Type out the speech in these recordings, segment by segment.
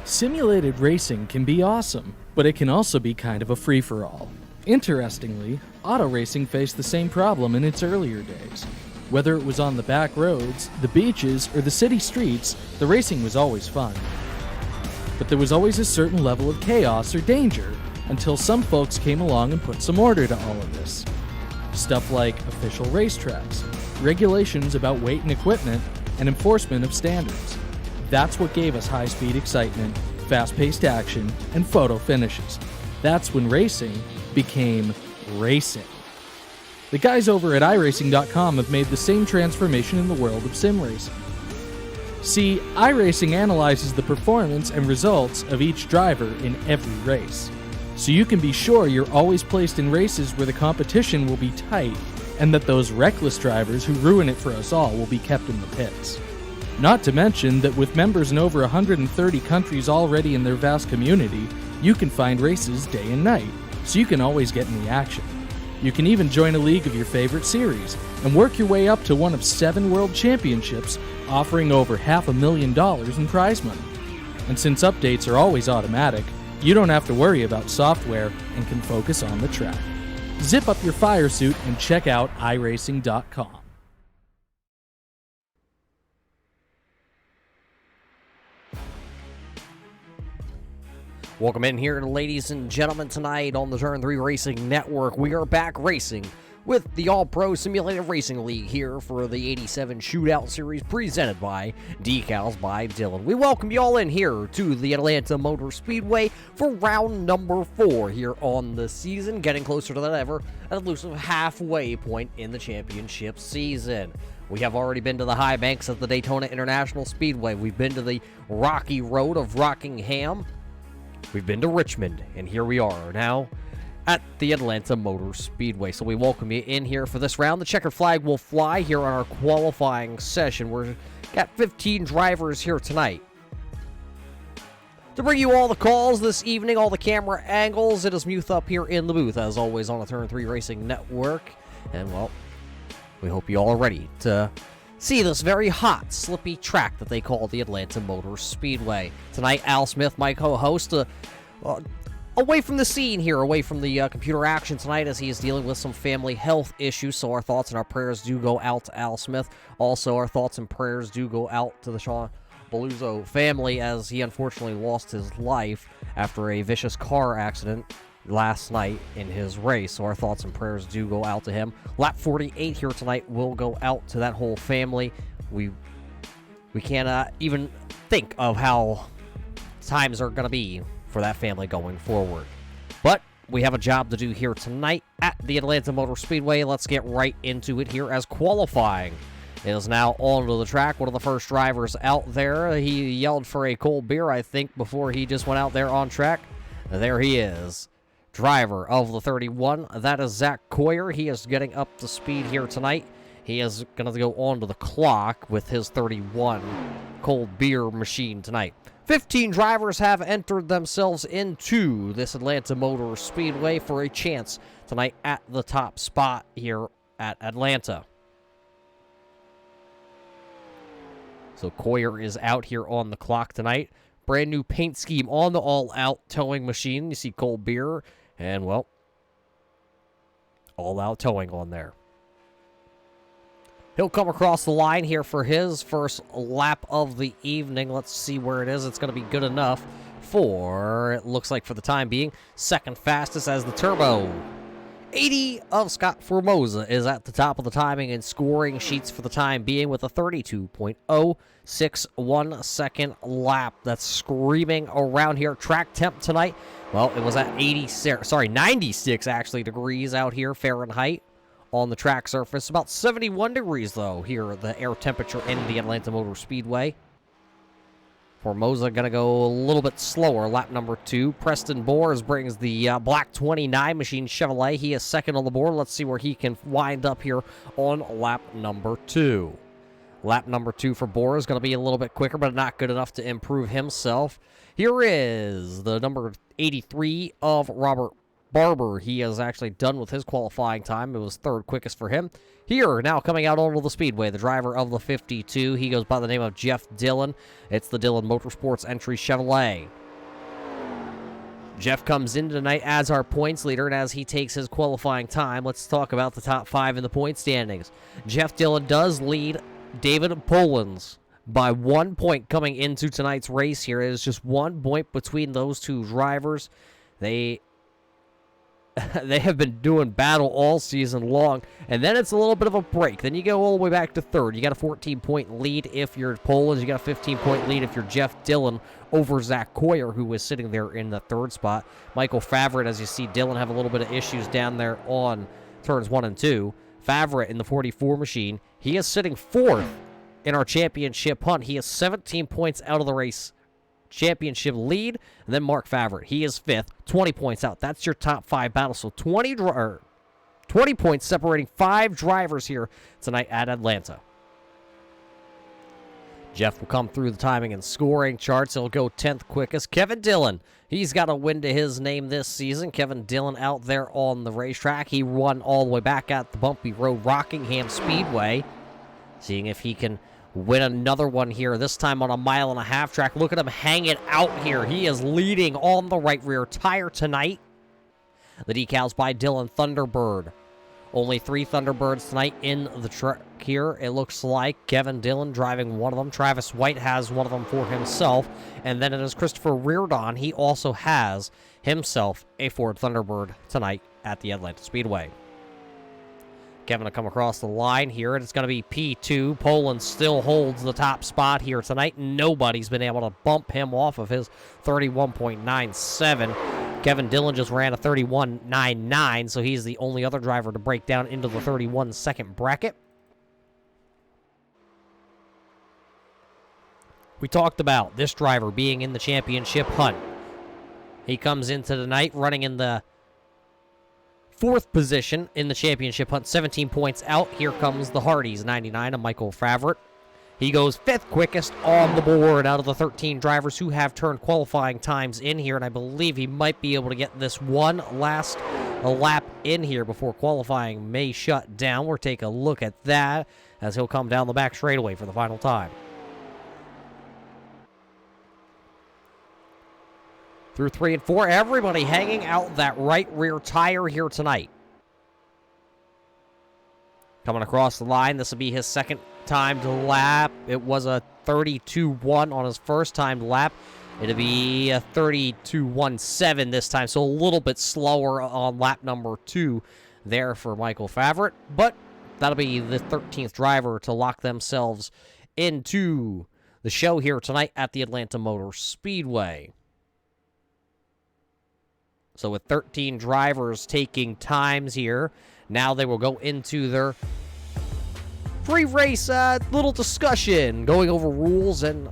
Simulated racing can be awesome, but it can also be kind of a free-for-all. Interestingly, auto racing faced the same problem in its earlier days. Whether it was on the back roads, the beaches, or the city streets, the racing was always fun. But there was always a certain level of chaos or danger until some folks came along and put some order to all of this. Stuff like official racetracks, regulations about weight and equipment, and enforcement of standards. That's what gave us high-speed excitement, fast-paced action, and photo finishes. That's when racing became racing. The guys over at iRacing.com have made the same transformation in the world of sim racing. See, iRacing analyzes the performance and results of each driver in every race, so you can be sure you're always placed in races where the competition will be tight and that those reckless drivers who ruin it for us all will be kept in the pits. Not to mention that with members in over 130 countries already in their vast community, you can find races day and night, so you can always get in the action. You can even join a league of your favorite series and work your way up to one of 7 world championships, offering over $500,000 in prize money. And since updates are always automatic, you don't have to worry about software and can focus on the track. Zip up your fire suit and check out iRacing.com. Welcome in here, ladies and gentlemen, tonight on the Turn 3 Racing Network. We are back racing with the All-Pro Simulated Racing League here for the 87 Shootout Series presented by Decals by Dylan. We welcome you all in here to the Atlanta Motor Speedway for round number 4 here on the season, getting closer than ever, an elusive halfway point in the championship season. We have already been to the high banks of the Daytona International Speedway. We've been to the rocky road of Rockingham. We've been to Richmond, and here we are now at the Atlanta Motor Speedway. So we welcome you in here for this round. The checkered flag will fly here on our qualifying session. We've got 15 drivers here tonight. To bring you all the calls this evening, all the camera angles, it is Muth up here in the booth, as always, on the Turn 3 Racing Network. And, well, we hope you all are ready to see this very hot, slippy track that they call the Atlanta Motor Speedway. Tonight, Al Smith, my co-host, away from the scene here, away from the computer action tonight as he is dealing with some family health issues, so our thoughts and our prayers do go out to Al Smith. Also, our thoughts and prayers do go out to the Sean Beluzzo family as he unfortunately lost his life after a vicious car accident last night in his race, so our thoughts and prayers do go out to him. Lap 48 here tonight will go out to that whole family. We can't even think of how times are going to be for that family going forward. But we have a job to do here tonight at the Atlanta Motor Speedway. Let's get right into it here as qualifying is now onto the track. One of the first drivers out there, he yelled for a cold beer, I think, before he just went out there on track. There he is. Driver of the 31, that is Zach Coyer. He is getting up to speed here tonight. He is going to go onto the clock with his 31 cold beer machine tonight. 15 drivers have entered themselves into this Atlanta Motor Speedway for a chance tonight at the top spot here at Atlanta. So Coyer is out here on the clock tonight. Brand new paint scheme on the all-out towing machine. You see cold beer and, well, all-out towing on there. He'll come across the line here for his first lap of the evening. Let's see where it is. It's going to be good enough for, it looks like for the time being, second fastest as the Turbo 80 of Scott Formosa is at the top of the timing and scoring sheets for the time being with a 32.061 second lap. That's screaming around here. Track temp tonight, well, it was at 96 actually degrees out here Fahrenheit on the track surface. About 71 degrees though here, the air temperature in the Atlanta Motor Speedway. Formosa going to go a little bit slower, lap number 2. Preston Boers brings the black 29 machine Chevrolet. He is second on the board. Let's see where he can wind up here on lap number 2. Lap number 2 for Boers is going to be a little bit quicker, but not good enough to improve himself. Here is the number 83 of Robert Barber, he is actually done with his qualifying time. It was third quickest for him. Here, now coming out onto the speedway, the driver of the 52. He goes by the name of Jeff Dillon. It's the Dillon Motorsports Entry Chevrolet. Jeff comes in tonight as our points leader, and as he takes his qualifying time, let's talk about the top 5 in the point standings. Jeff Dillon does lead David Polans by 1 point coming into tonight's race here. It is just 1 point between those two drivers. They have been doing battle all season long, and then it's a little bit of a break. Then you go all the way back to third. You got a 14-point lead if you're Polans. You got a 15-point lead if you're Jeff Dillon over Zach Coyer, who was sitting there in the third spot. Michael Favorite, as you see, Dillon have a little bit of issues down there on turns 1 and 2. Favorite in the 44 machine. He is sitting fourth in our championship hunt. He is 17 points out of the race championship lead. And then Mark Favorite, he is fifth, 20 points out. That's your top 5 battle. So 20 points separating 5 drivers here tonight at Atlanta. Jeff will come through the timing and scoring charts. He'll go 10th quickest. Kevin Dillon, he's got a win to his name this season. Kevin Dillon out there on the racetrack. He won all the way back at the bumpy road Rockingham Speedway. Seeing if he can win another one here, this time on a 1.5-mile track. Look at him hanging out here. He is leading on the right rear tire tonight. The decals by Dillon Thunderbird. Only 3 Thunderbirds tonight in the truck here. It looks like Kevin Dillon driving one of them. Travis White has one of them for himself. And then it is Christopher Reardon. He also has himself a Ford Thunderbird tonight at the Atlanta Speedway. Kevin will come across the line here, and it's going to be P2. Poland still holds the top spot here tonight. Nobody's been able to bump him off of his 31.97. Kevin Dillon just ran a 31.99, so he's the only other driver to break down into the 31-second bracket. We talked about this driver being in the championship hunt. He comes into the night running in the 4th position in the championship hunt, 17 points out. Here comes the Hardys, 99 of Michael Favorite. He goes 5th quickest on the board out of the 13 drivers who have turned qualifying times in here, and I believe he might be able to get this one last lap in here before qualifying may shut down. We'll take a look at that as he'll come down the back straightaway for the final time. Through 3 and 4, everybody hanging out that right rear tire here tonight. Coming across the line, this will be his second time to lap. It was a 32.1 on his first time lap. It'll be a 32.17 this time, so a little bit slower on lap number 2 there for Michael Favorite. But that'll be the 13th driver to lock themselves into the show here tonight at the Atlanta Motor Speedway. So with 13 drivers taking times here, now they will go into their pre-race little discussion, going over rules and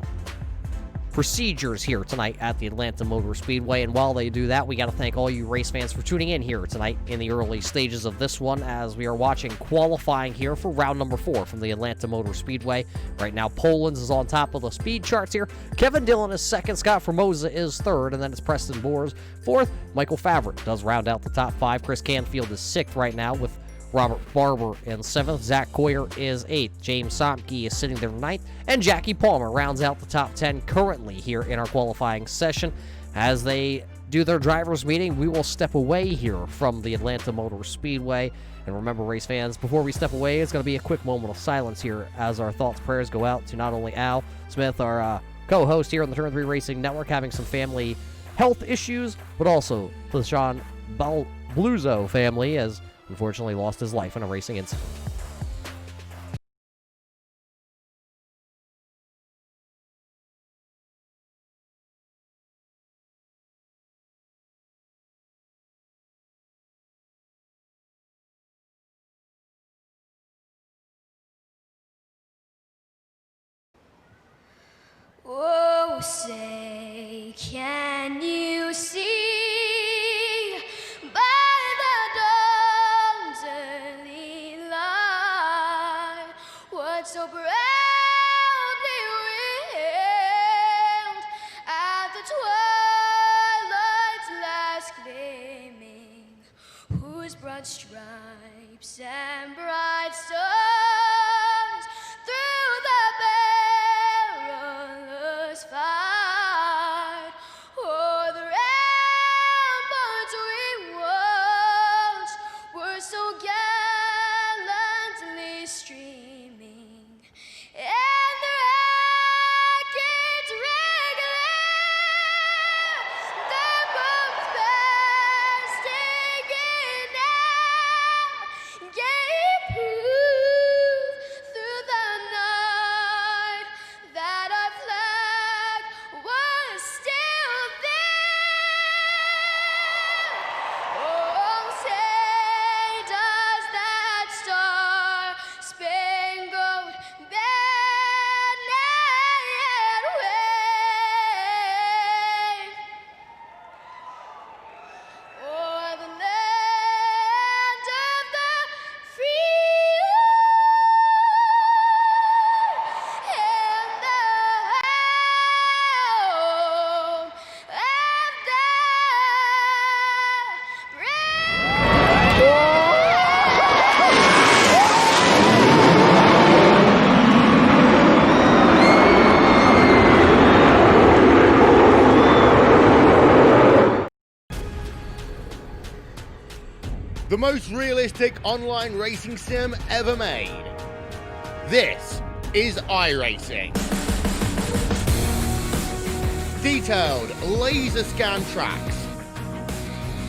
procedures here tonight at the Atlanta Motor Speedway. And while they do that, we got to thank all you race fans for tuning in here tonight in the early stages of this one as we are watching qualifying here for round number 4 from the Atlanta Motor Speedway. Right now, Polans is on top of the speed charts here. Kevin Dillon is second. Scott Formosa is third. And then it's Preston Boers fourth. Michael Favorite does round out the top 5. Chris Canfield is 6th right now with Robert Barber in 7th. Zach Coyer is 8th. James Somke is sitting there 9th. And Jackie Palmer rounds out the top 10 currently here in our qualifying session. As they do their drivers' meeting, we will step away here from the Atlanta Motor Speedway. And remember, race fans, before we step away, it's going to be a quick moment of silence here as our thoughts, prayers go out to not only Al Smith, our co-host here on the Turn 3 Racing Network, having some family health issues, but also the Sean Bluzo family, as unfortunately lost his life in a racing incident. Oh, say, can you see by the dawn's early light what so proudly wailed at the twilight's last gleaming stripes and bright stars through the perilous fight. Oh, the ramparts we watched were so gallantly streaming, and the rackets regular, the bombs bursting in air, gave proof through the night that our flag was still there. Oh, say does that star-spangled banner yet wave o'er the land of the free and the home of the The most realistic online racing sim ever made. This is iRacing. Detailed laser scan tracks,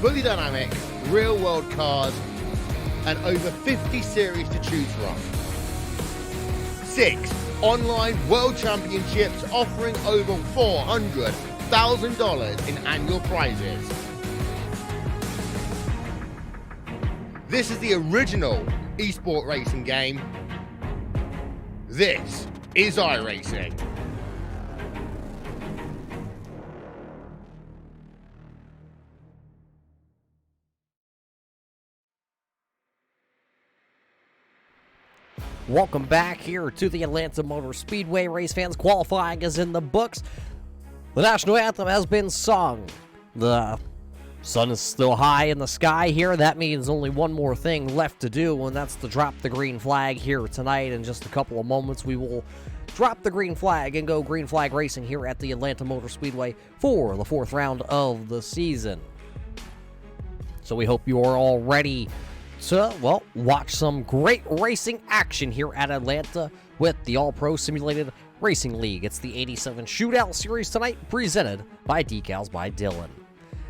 fully dynamic real world cars, and over 50 series to choose from. 6 online world championships offering over $400,000 in annual prizes. This is the original esport racing game. This is iRacing. Welcome back here to the Atlanta Motor Speedway. Race fans, qualifying is in the books. The national anthem has been sung. The sun is still high in the sky here. That means only one more thing left to do, and that's to drop the green flag here tonight. In just a couple of moments, we will drop the green flag and go green flag racing here at the Atlanta Motor Speedway for the 4th round of the season. So we hope you are all ready to, well, watch some great racing action here at Atlanta with the All-Pro Simulated Racing League. It's the 87 Shootout Series tonight, presented by Decals by Dylan.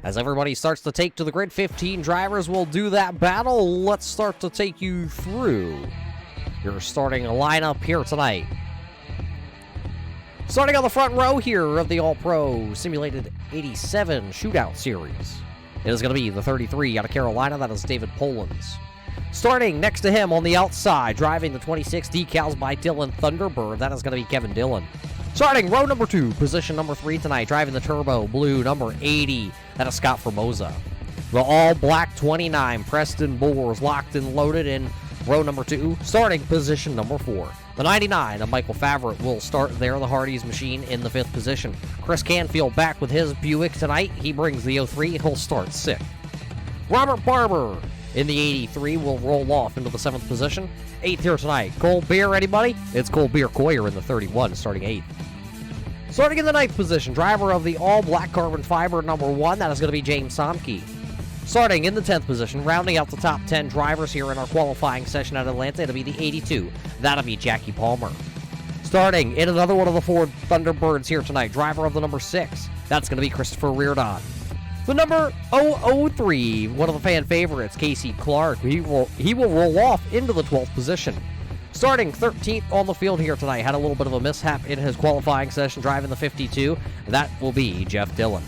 As everybody starts to take to the grid, 15 drivers will do that battle. Let's start to take you through your starting lineup here tonight. Starting on the front row here of the All-Pro Simulated 87 Shootout Series, it is going to be the 33 out of Carolina. That is David Polans. Starting next to him on the outside, driving the 26 Decals by Dylan Thunderbird, that is going to be Kevin Dillon. Starting row number 2, position number 3 tonight, driving the Turbo Blue number 80, that is Scott Formosa. The all-black 29, Preston Boers, locked and loaded in row number 2, starting position number 4. The 99 of Michael Favorite will start there, the Hardee's machine, in the 5th position. Chris Canfield back with his Buick tonight. He brings the 03, he'll start 6th. Robert Barber in the 83 will roll off into the 7th position. 8th here tonight, Cole Beer, anybody? It's Cole Beer Coyer in the 31, starting 8th. Starting in the 9th position, driver of the all-black carbon fiber number 1, that is going to be James Somke. Starting in the 10th position, rounding out the top 10 drivers here in our qualifying session at Atlanta, it'll be the 82, that'll be Jackie Palmer. Starting in another one of the Ford Thunderbirds here tonight, driver of the number 6, that's going to be Christopher Reardon. The number 003, one of the fan favorites, Casey Clark, he will roll off into the 12th position. Starting 13th on the field here tonight, had a little bit of a mishap in his qualifying session, driving the 52. That will be Jeff Dillon.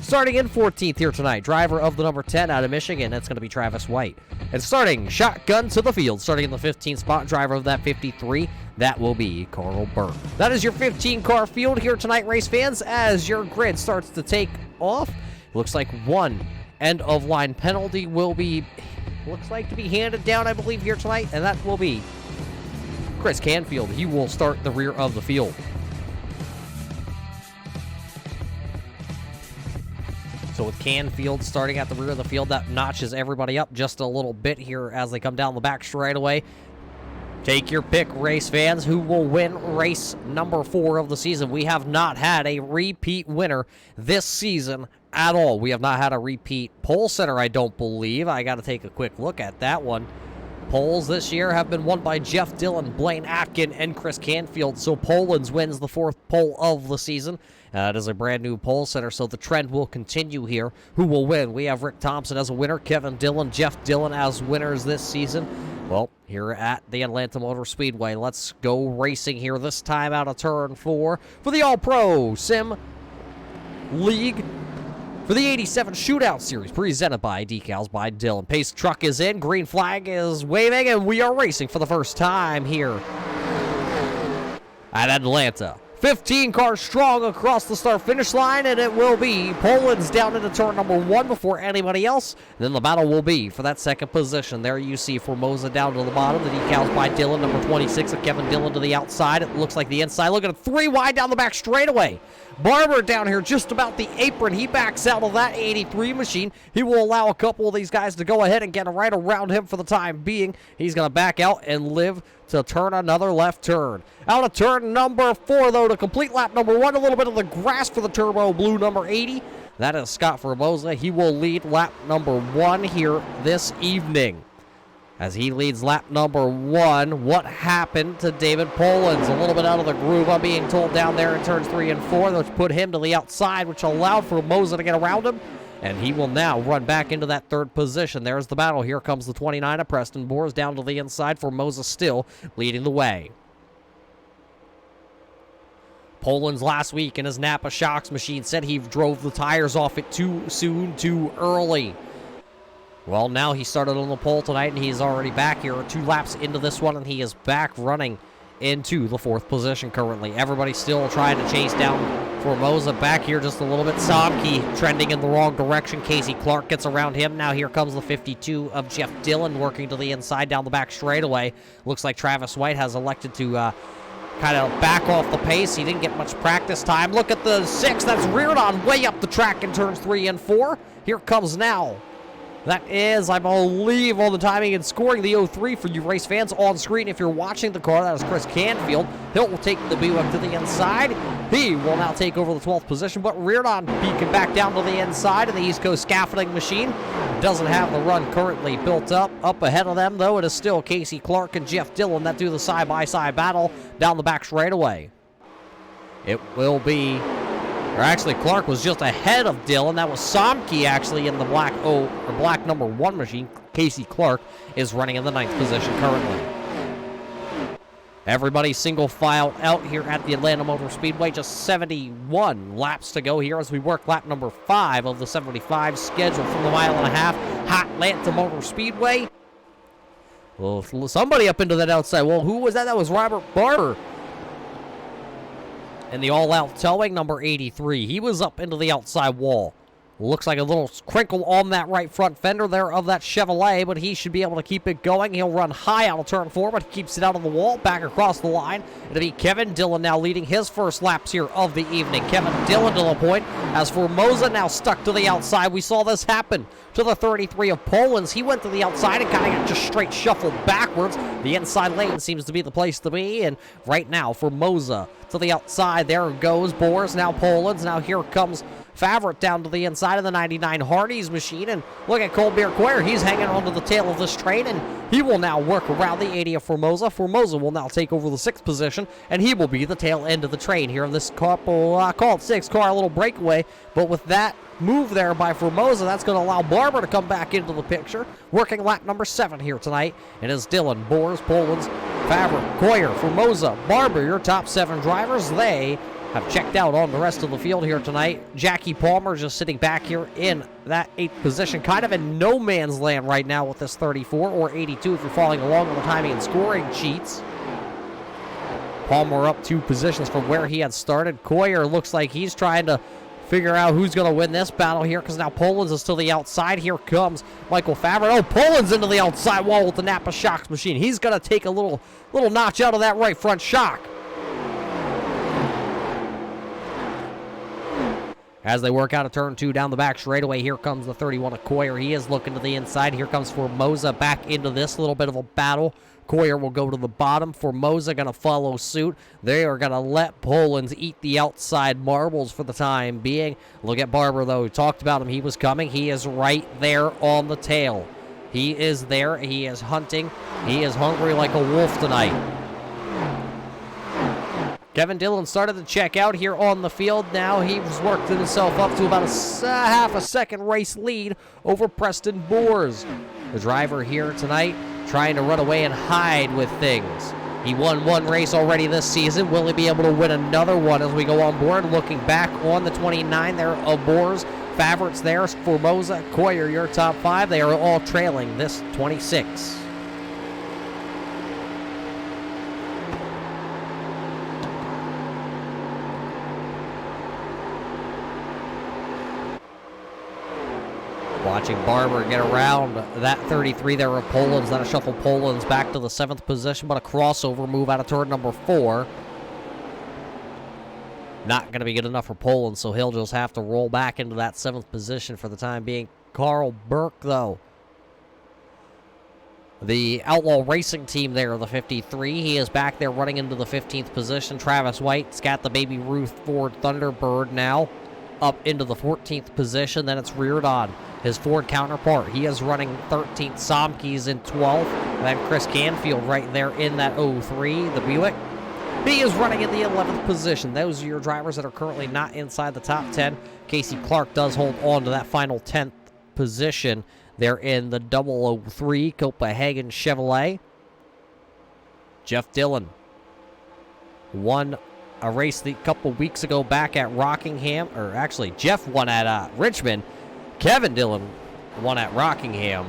Starting in 14th here tonight, driver of the number 10 out of Michigan, that's going to be Travis White. And starting shotgun to the field, starting in the 15th spot, driver of that 53, that will be Carl Burke. That is your 15-car field here tonight, race fans, as your grid starts to take off. Looks like one end-of-line penalty will be, looks like to be handed down, I believe, here tonight, and that will be Chris Canfield. He will start the rear of the field. So with Canfield starting at the rear of the field, that notches everybody up just a little bit here as they come down the back straightaway. Take your pick, race fans. Who will win race number 4 of the season? We have not had a repeat winner this season at all. We have not had a repeat pole sitter, I don't believe. I got to take a quick look at that one. Poles this year have been won by Jeff Dillon, Blaine Atkin, and Chris Canfield. So Poland's wins the 4th pole of the season. It is a brand new pole sitter, so the trend will continue here. Who will win? We have Rick Thompson as a winner, Kevin Dillon, Jeff Dillon as winners this season. Well, here at the Atlanta Motor Speedway, let's go racing here, this time out of turn 4 for the All-Pro Sim League for the 87 Shootout Series, presented by Decals by Dillon. Pace truck is in, green flag is waving, and we are racing for the first time here at Atlanta. 15 cars strong across the start-finish line, and it will be Poland's down into turn number 1 before anybody else. Then the battle will be for that second position. There you see Formosa down to the bottom. The decals by Dillon, number 26 of Kevin Dillon to the outside. It looks like the inside. Look at it, 3 wide down the back straightaway. Barber down here just about the apron. He backs out of that 83 machine. He will allow a couple of these guys to go ahead and get right around him for the time being. He's going to back out and live to turn another left turn. Out of turn number 4, though, to complete lap number 1. A little bit of the grass for the Turbo Blue number 80. That is Scott Formosa. He will lead lap number 1 here this evening. As he leads lap number 1, what happened to David Poland's? A little bit out of the groove, I'm being told, down there in turns 3 and 4, which put him to the outside, which allowed Formosa to get around him. And he will now run back into that 3rd position. There's the battle. Here comes the 29 of Preston Boers down to the inside. Formosa still leading the way. Poland's last week in his Napa Shocks machine said he drove the tires off it too soon, too early. Well, now he started on the pole tonight, and he's already back here 2 laps into this one, and he is back running into the 4th position currently. Everybody still trying to chase down Formosa. Back here just a little bit. Somke trending in the wrong direction. Casey Clark gets around him. Now here comes the 52 of Jeff Dillon working to the inside down the back straightaway. Looks like Travis White has elected to kind of back off the pace. He didn't get much practice time. Look at the 6 that's reared on way up the track in turns 3 and 4. Here comes now. That is, I believe, on the timing and scoring, the 03 for you race fans on screen. If you're watching the car, that is Chris Canfield. He'll take the Buick to the inside. He will now take over the 12th position, but reared on peeking back down to the inside, and the East Coast scaffolding machine doesn't have the run currently built up. Up ahead of them, though, it is still Casey Clark and Jeff Dillon that do the side-by-side battle down the back straightaway. It will be... Or actually, Clark was just ahead of Dillon. That was Somke actually in the black number 1 machine. Casey Clark is running in the 9th position currently. Everybody single file out here at the Atlanta Motor Speedway. Just 71 laps to go here as we work lap number 5 of the 75 scheduled from the 1.5 hot Atlanta Motor Speedway. Well, somebody up into that outside wall. Who was that? That was Robert Barber. And the all-out towing, number 83. He was up into the outside wall. Looks like a little crinkle on that right front fender there of that Chevrolet, but he should be able to keep it going. He'll run high out of turn 4, but he keeps it out on the wall, back across the line. It'll be Kevin Dillon now leading his first laps here of the evening. Kevin Dillon to the point, as Formosa now stuck to the outside. We saw this happen to the 33 of Poland's. He went to the outside and kind of got just straight shuffled backwards. The inside lane seems to be the place to be, and right now, Formosa to the outside. There goes Boers, now Poland's. Now here comes Favret down to the inside of the 99 Hardee's machine, and look at Colbert Coyer. He's hanging onto the tail of this train, and he will now work around the 80 of Formosa. Formosa will now take over the 6th position, and he will be the tail end of the train here in this couple, call it 6-car little breakaway. But with that move there by Formosa, that's going to allow Barber to come back into the picture, working lap number 7 here tonight. And it's Dillon, Boers, Poland's, Favret, Coyer, Formosa, Barber, your top 7 drivers. They have checked out on the rest of the field here tonight. Jackie Palmer just sitting back here in that 8th position, kind of in no man's land right now with this 34 or 82 if you're following along on the timing and scoring sheets. Palmer up 2 positions from where he had started. Coyer looks like he's trying to figure out who's going to win this battle here, because now Poland's is to the outside. Here comes Michael Favre. Oh, Poland's into the outside wall with the Napa Shocks machine. He's going to take a little notch out of that right front shock. as they work out of turn 2 down the back straightaway. Here comes the 31 of Coyer. He is looking to the inside. Here comes Formosa back into this little bit of a battle. Coyer will go to the bottom. Formosa going to follow suit. They are going to let Polans eat the outside marbles for the time being. Look at Barber, though. We talked about him. He was coming. He is right there on the tail. He is there. He is hunting. He is hungry like a wolf tonight. Kevin Dillon started to check out here on the field. Now he's worked himself up to about a half a second race lead over Preston Boers. The driver here tonight trying to run away and hide with things. He won one race already this season. Will he be able to win another one as we go on board? Looking back on the 29 there of Boers. Favorites there, Formosa, Coyer, your top 5. They are all trailing this 26. Watching Barber get around that 33 there of Polans. That'll shuffle Polans back to the 7th position, but a crossover move out of turn number 4. Not going to be good enough for Polans, so he'll just have to roll back into that 7th position for the time being. Carl Burke, though, the Outlaw Racing team there, the 53. He is back there running into the 15th position. Travis White's got the Baby Ruth Ford Thunderbird now up into the 14th position. Then it's reared on his Ford counterpart. He is running 13th. Somke's in 12th. And then Chris Canfield right there in that 03, the Buick. He is running in the 11th position. Those are your drivers that are currently not inside the top 10. Casey Clark does hold on to that final 10th position. They're in the 003 Copenhagen Chevrolet. Jeff Dillon won a race a couple weeks ago back at Rockingham. Or actually, Jeff won at Richmond. Kevin Dillon won at Rockingham.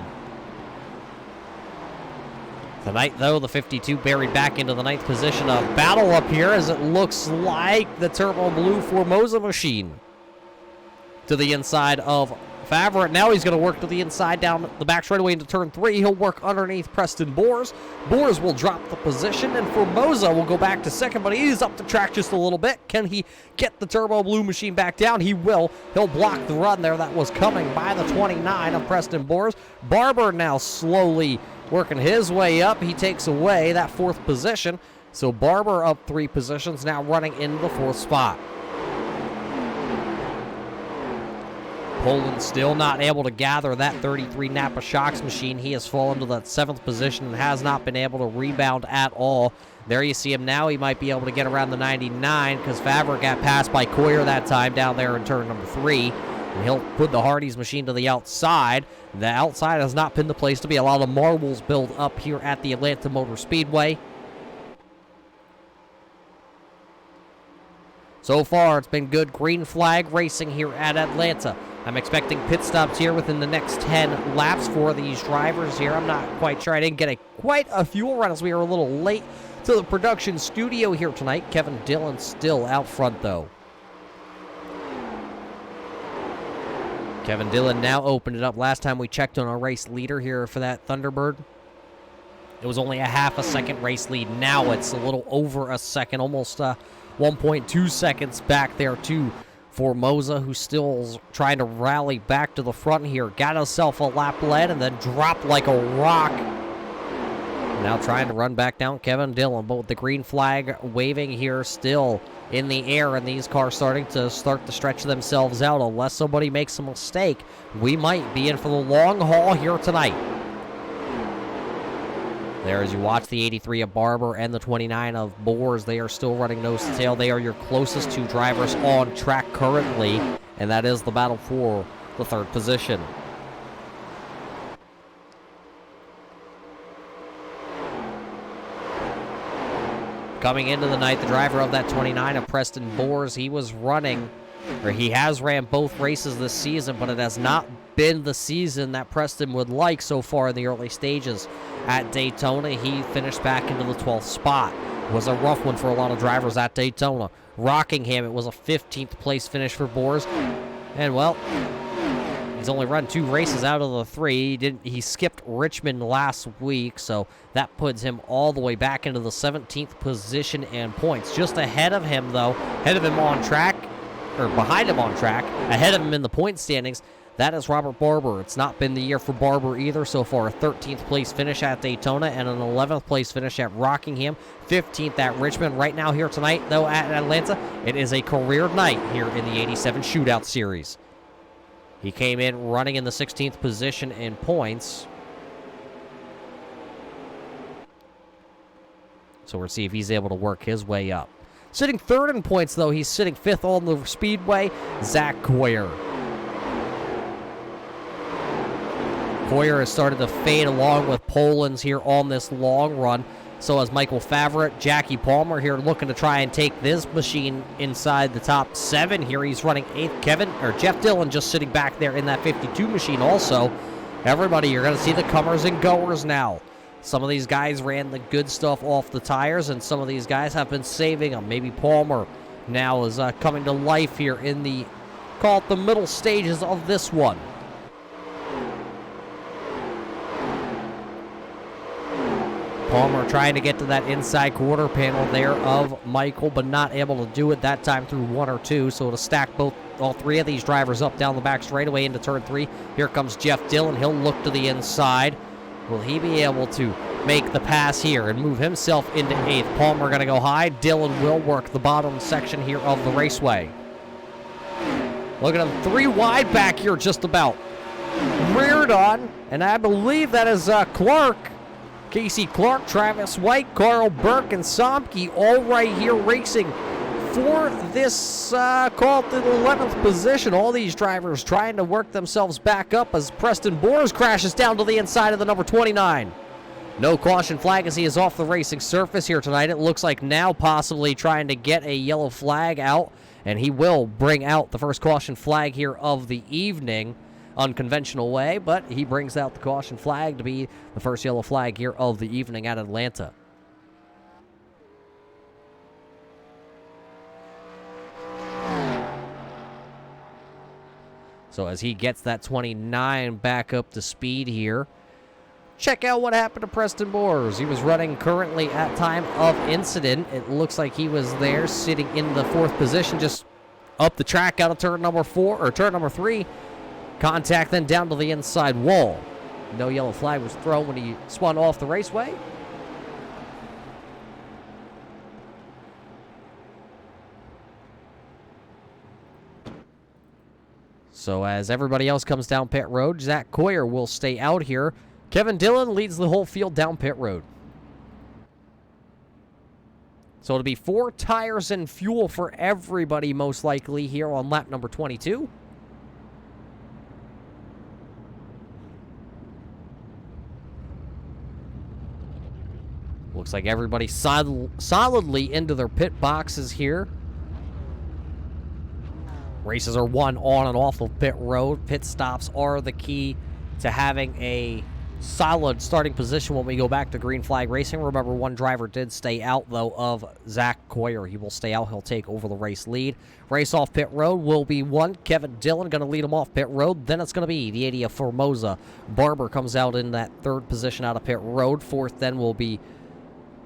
Tonight, though, the 52 buried back into the 9th position. A battle up here as it looks like the Turbo Blue Formosa machine to the inside of Favre. Now he's going to work to the inside down the back straightaway into turn 3. He'll work underneath Preston Boers. Boers will drop the position, and Formosa will go back to second, but he is up the track just a little bit. Can he get the Turbo Blue machine back down? He will. He'll block the run there that was coming by the 29 of Preston Boers. Barber now slowly working his way up. He takes away that 4th position. So Barber up 3 positions, now running in the 4th spot. Poland still not able to gather that 33 Napa Shocks machine. He has fallen to that 7th position and has not been able to rebound at all. There you see him now. He might be able to get around the 99 because Favre got passed by Coyer that time down there in turn number 3. And he'll put the Hardee's machine to the outside. The outside has not been the place to be. A lot of marbles build up here at the Atlanta Motor Speedway. So far, it's been good green flag racing here at Atlanta. I'm expecting pit stops here within the next 10 laps for these drivers here. I'm not quite sure. I didn't get quite a fuel run as we were a little late to the production studio here tonight. Kevin Dillon still out front, though. Kevin Dillon now opened it up. Last time we checked on our race leader here for that Thunderbird, it was only a half a second race lead. Now it's a little over a second, almost 1.2 seconds back there to Formosa, who's still trying to rally back to the front here. Got himself a lap lead and then dropped like a rock. Now trying to run back down Kevin Dillon, but with the green flag waving here still in the air, and these cars starting to stretch themselves out. Unless somebody makes a mistake, we might be in for the long haul here tonight. There, as you watch the 83 of Barber and the 29 of Boers, they are still running nose to tail. They are your closest 2 drivers on track currently, and that is the battle for the 3rd position. Coming into the night, the driver of that 29 of Preston Boers, he has ran both races this season, but it has not been the season that Preston would like so far in the early stages. At Daytona, he finished back into the 12th spot. It was a rough one for a lot of drivers at Daytona. Rockingham, it was a 15th place finish for Boers. And, well, he's only run 2 races out of the 3. He skipped Richmond last week, so that puts him all the way back into the 17th position in points. Just ahead of him, though, ahead of him on track, or behind him on track, ahead of him in the point standings, that is Robert Barber. It's not been the year for Barber either. So far, a 13th place finish at Daytona and an 11th place finish at Rockingham, 15th at Richmond. Right now here tonight, though, at Atlanta, it is a career night here in the 87 Shootout Series. He came in running in the 16th position in points. So we'll see if he's able to work his way up. Sitting third in points, though, he's sitting fifth on the Speedway, Zach Coyer. Coyer has started to fade along with Poland's here on this long run. So has Michael Favorite, Jackie Palmer here looking to try and take this machine inside the top 7 here. He's running 8th. Jeff Dillon just sitting back there in that 52 machine also. Everybody, you're going to see the comers and goers now. Some of these guys ran the good stuff off the tires, and some of these guys have been saving them. Maybe Palmer now is coming to life here in the, call it the middle stages of this one. Palmer trying to get to that inside quarter panel there of Michael, but not able to do it that time through 1 or 2. So to stack all 3 of these drivers up down the back straightaway into turn 3. Here comes Jeff Dillon. He'll look to the inside. Will he be able to make the pass here and move himself into 8th? Palmer going to go high. Dillon will work the bottom section here of the raceway. Look at him, 3 wide back here just about. Reared on, and I believe that is Clark. Casey Clark, Travis White, Carl Burke, and Somke all right here racing for this, call it the 11th position. All these drivers trying to work themselves back up as Preston Boers crashes down to the inside of the number 29. No caution flag as he is off the racing surface here tonight. It looks like now possibly trying to get a yellow flag out, and he will bring out the first caution flag here of the evening. Unconventional way, but he brings out the caution flag to be the first yellow flag here of the evening at Atlanta. So as he gets that 29 back up to speed here, check out what happened to Preston Boers. He was running currently at time of incident. It looks like he was there sitting in the 4th position, just up the track out of turn number 3. Contact then down to the inside wall. No yellow flag was thrown when he spun off the raceway. So as everybody else comes down pit road, Zach Coyer will stay out here. Kevin Dillon leads the whole field down pit road. So it'll be 4 tires and fuel for everybody most likely here on lap number 22. Looks like everybody solidly into their pit boxes here. Races are won on and off of pit road. Pit stops are the key to having a solid starting position when we go back to green flag racing. Remember, one driver did stay out, though, of Zach Coyer. He will stay out. He'll take over the race lead. Race off pit road will be one. Kevin Dillon going to lead him off pit road. Then it's going to be the 80 of Formosa. Barber comes out in that 3rd position out of pit road. 4th then will be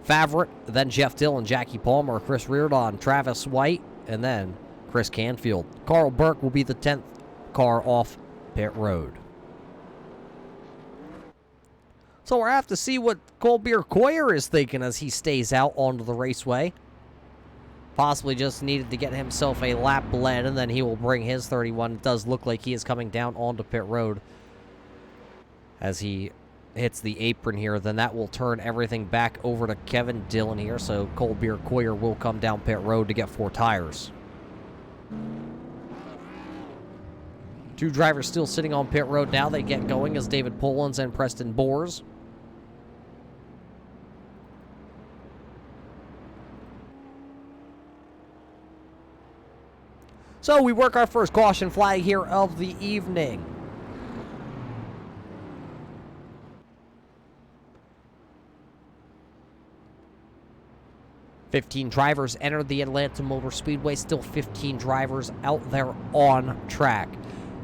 Favorite, then Jeff Dillon, Jackie Palmer, Chris Reardon, Travis White, and then Chris Canfield. Carl Burke will be the 10th car off pit road. So we'll have to see what Colbert Coyer is thinking as he stays out onto the raceway. Possibly just needed to get himself a lap bled, and then he will bring his 31. It does look like he is coming down onto pit road as he hits the apron here. Then that will turn everything back over to Kevin Dillon here. So Colbert Coyer will come down pit road to get 4 tires. 2 drivers still sitting on pit road now. They get going as David Polans and Preston Boers. So we work our first caution flag here of the evening. "15 drivers entered the Atlanta Motor Speedway. Still 15 drivers out there on track.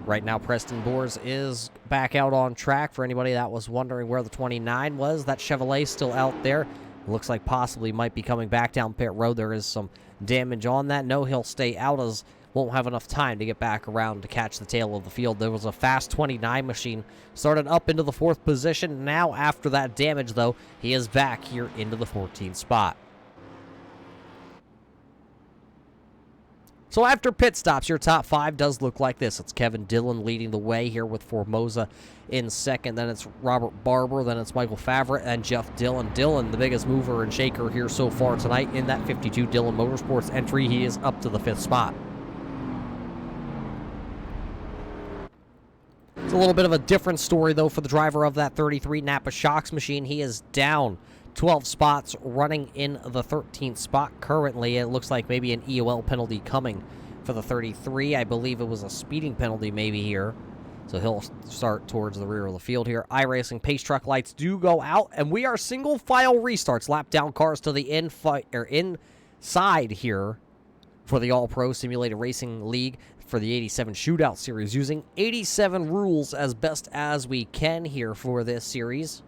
Right now, Preston Boers is back out on track. For anybody that was wondering where the 29 was, that Chevrolet still out there. Looks like possibly might be coming back down pit road. There is some damage on that. No, he'll stay out as won't have enough time to get back around to catch the tail of the field. There was a fast 29 machine, started up into the 4th position. Now, after that damage, though, he is back here into the 14th spot. So after pit stops, your top 5 does look like this. It's Kevin Dillon leading the way here with Formosa in second. Then it's Robert Barber. Then it's Michael Favre and Jeff Dillon. Dillon, the biggest mover and shaker here so far tonight in that 52 Dillon Motorsports entry. He is up to the 5th spot. It's a little bit of a different story, though, for the driver of that 33 Napa Shocks machine. He is down 12 spots, running in the 13th spot currently. It looks like maybe an EOL penalty coming for the 33. I believe it was a speeding penalty maybe here. So he'll start towards the rear of the field here. iRacing pace truck lights do go out, and we are single file restarts. Lap down cars to the inside here for the All-Pro Simulated Racing League for the 87 Shootout Series, using 87 rules as best as we can here for this series.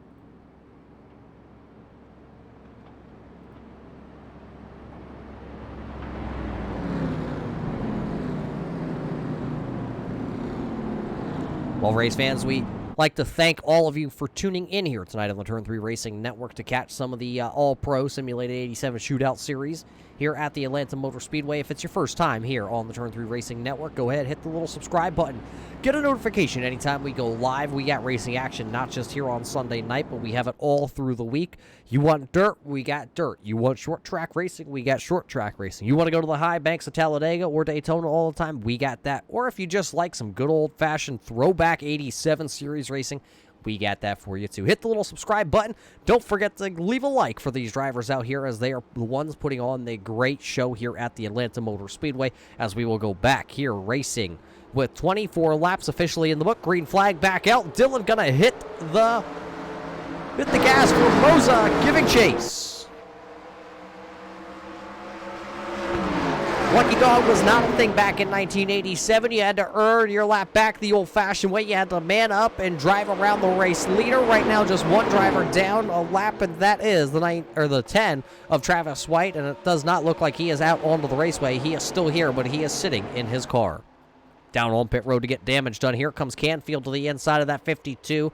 Well, race fans, we like to thank all of you for tuning in here tonight on the Turn 3 Racing Network to catch some of the All-Pro Simulated 87 Shootout Series here at the Atlanta Motor Speedway. If it's your first time here on the Turn 3 Racing Network, go ahead, hit the little subscribe button. Get a notification anytime we go live. We got racing action, not just here on Sunday night, but we have it all through the week. You want dirt? We got dirt. You want short track racing? We got short track racing. You want to go to the high banks of Talladega or Daytona all the time? We got that. Or if you just like some good old-fashioned throwback 87 series racing, we got that for you too. Hit the little subscribe button. Don't forget to leave a like for these drivers out here, as they are the ones putting on the great show here at the Atlanta Motor Speedway, as we will go back here racing with 24 laps officially in the book. Green flag back out. Dillon gonna hit the gas for Moza, giving chase. Lucky Dog was not a thing back in 1987. You had to earn your lap back the old-fashioned way. You had to man up and drive around the race leader. Right now, just one driver down a lap, and that is the 10 of Travis White, and it does not look like he is out onto the raceway. He is still here, but he is sitting in his car. Down on pit road to get damage done. Here comes Canfield to the inside of that 52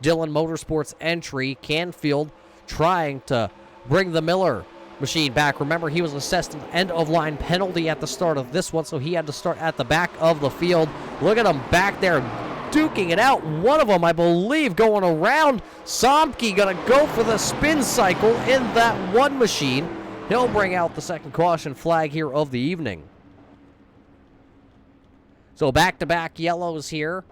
Dillon Motorsports entry. Canfield trying to bring the Miller machine back. Remember, he was assessed an end-of-line penalty at the start of this one, so he had to start at the back of the field. Look at him back there duking it out. One of them, I believe, going around. Somke going to go for the spin cycle in that one machine. He'll bring out the second caution flag here of the evening. So back-to-back yellows here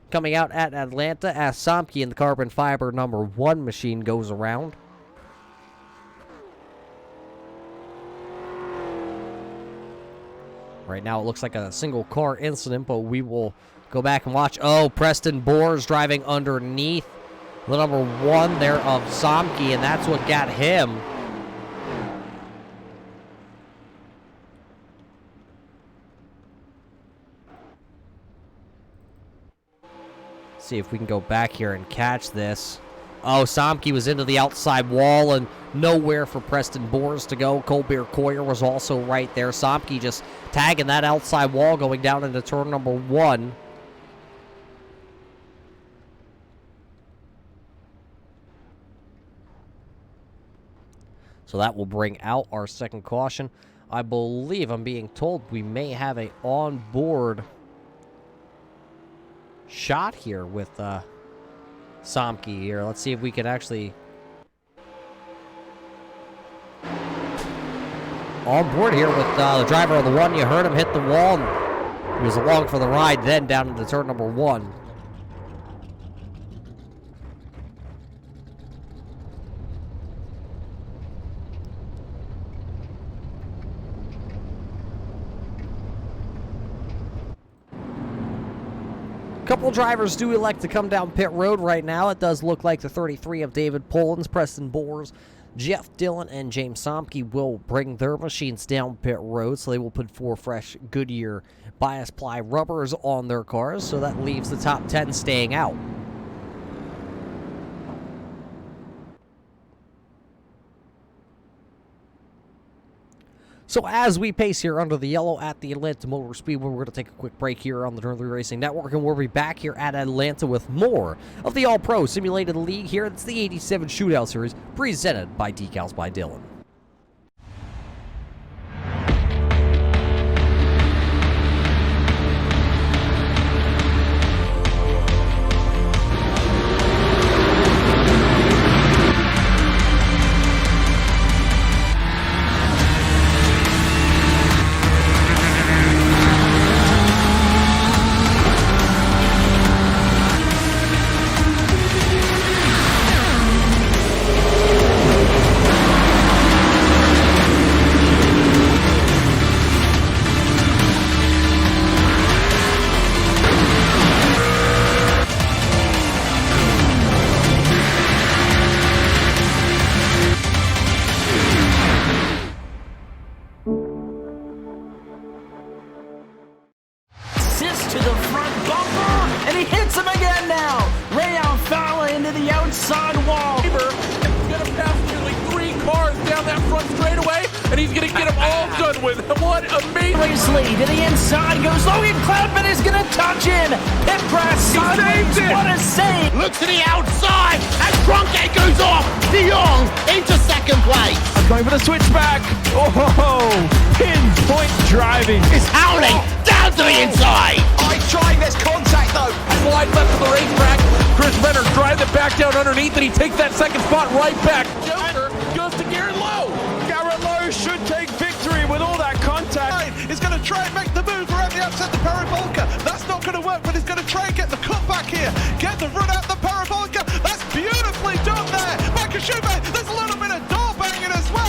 coming out at Atlanta as Somke in the carbon fiber number 1 machine goes around. Right now it looks like a single car incident, but we will go back and watch. Oh, Preston Boers driving underneath the number 1 there of Somke, and that's what got him. See if we can go back here and catch this. Oh, Somke was into the outside wall and nowhere for Preston Boers to go. Colbert Coyer was also right there. Somke just tagging that outside wall going down into turn number 1. So that will bring out our second caution. I believe, I'm being told, we may have a onboard shot here with Somke here. Let's see if we can actually on board here with the driver of the 1. You heard him hit the wall, and he was along for the ride then down into turn number 1. Couple drivers do elect to come down pit road right now. It does look like the 33 of David Pollins, Preston Boers, Jeff Dillon, and James Somke will bring their machines down pit road, so they will put 4 fresh Goodyear bias ply rubbers on their cars, so that leaves the top 10 staying out. So as we pace here under the yellow at the Atlanta Motor Speedway, we're going to take a quick break here on the Turn 3 Racing Network, and we'll be back here at Atlanta with more of the All-Pro Simulated League here. It's the 87 Shootout Series, presented by Decals by Dylan. To the front bumper, and he hits him again now. Rayon Fowler into the outside wall. He's gonna pass nearly 3 cars down that front straightaway, and he's gonna get them all done with. What amazing! Lee to the inside goes Logan Cloudman is gonna touch in. Pit crash sideways. What a save! Look to the outside as Trunkett goes off. De Jong into second place. Going for the switchback. Oh, pinpoint driving. It's howling down to the inside. Trying this contact though. Slide left of the racetrack. Chris Renner drives it back down underneath, and he takes that second spot right back. Joker goes to Garrett Lowe. Garrett Lowe should take victory with all that contact. He's going to try and make the move around the outside the parabolica. That's not going to work, but he's going to try and get the cut back here. Get the run out the parabolica. That's beautifully done there. Michael Schubert, there's a little bit of door banging as well.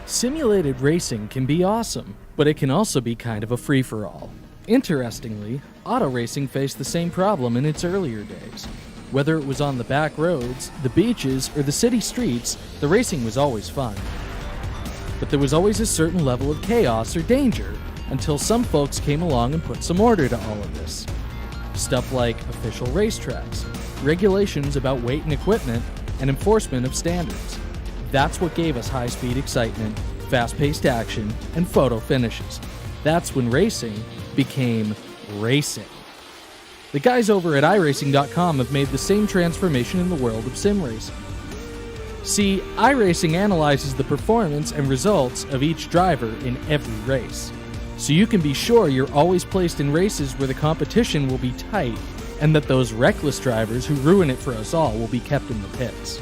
Simulated racing can be awesome, but it can also be kind of a free-for-all. Interestingly, auto racing faced the same problem in its earlier days. Whether it was on the back roads, the beaches, or the city streets, the racing was always fun. But there was always a certain level of chaos or danger, until some folks came along and put some order to all of this. Stuff like official racetracks, regulations about weight and equipment, and enforcement of standards. That's what gave us high-speed excitement, fast-paced action, and photo finishes. That's when racing became racing. The guys over at iRacing.com have made the same transformation in the world of sim racing. See, iRacing analyzes the performance and results of each driver in every race, so you can be sure you're always placed in races where the competition will be tight, and that those reckless drivers who ruin it for us all will be kept in the pits.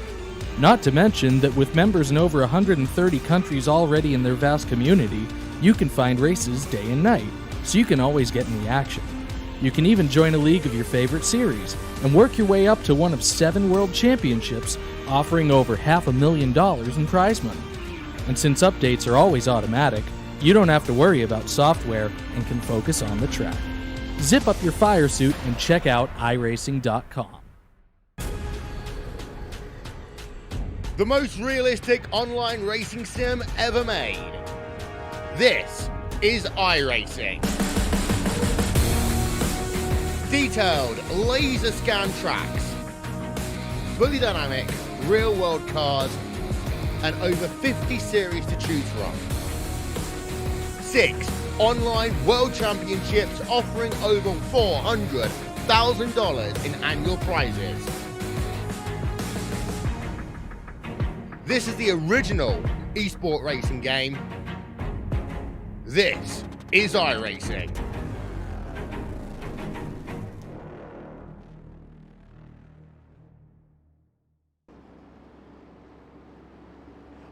Not to mention that with members in over 130 countries already in their vast community, you can find races day and night, so you can always get in the action. You can even join a league of your favorite series, and work your way up to one of 7 world championships, offering over $500,000 in prize money. And since updates are always automatic, you don't have to worry about software and can focus on the track. Zip up your fire suit and check out iRacing.com. The most realistic online racing sim ever made. This is iRacing. Detailed laser scan tracks, fully dynamic real world cars, and over 50 series to choose from. 6 online world championships offering over $400,000 in annual prizes. This is the original esport racing game. This is iRacing.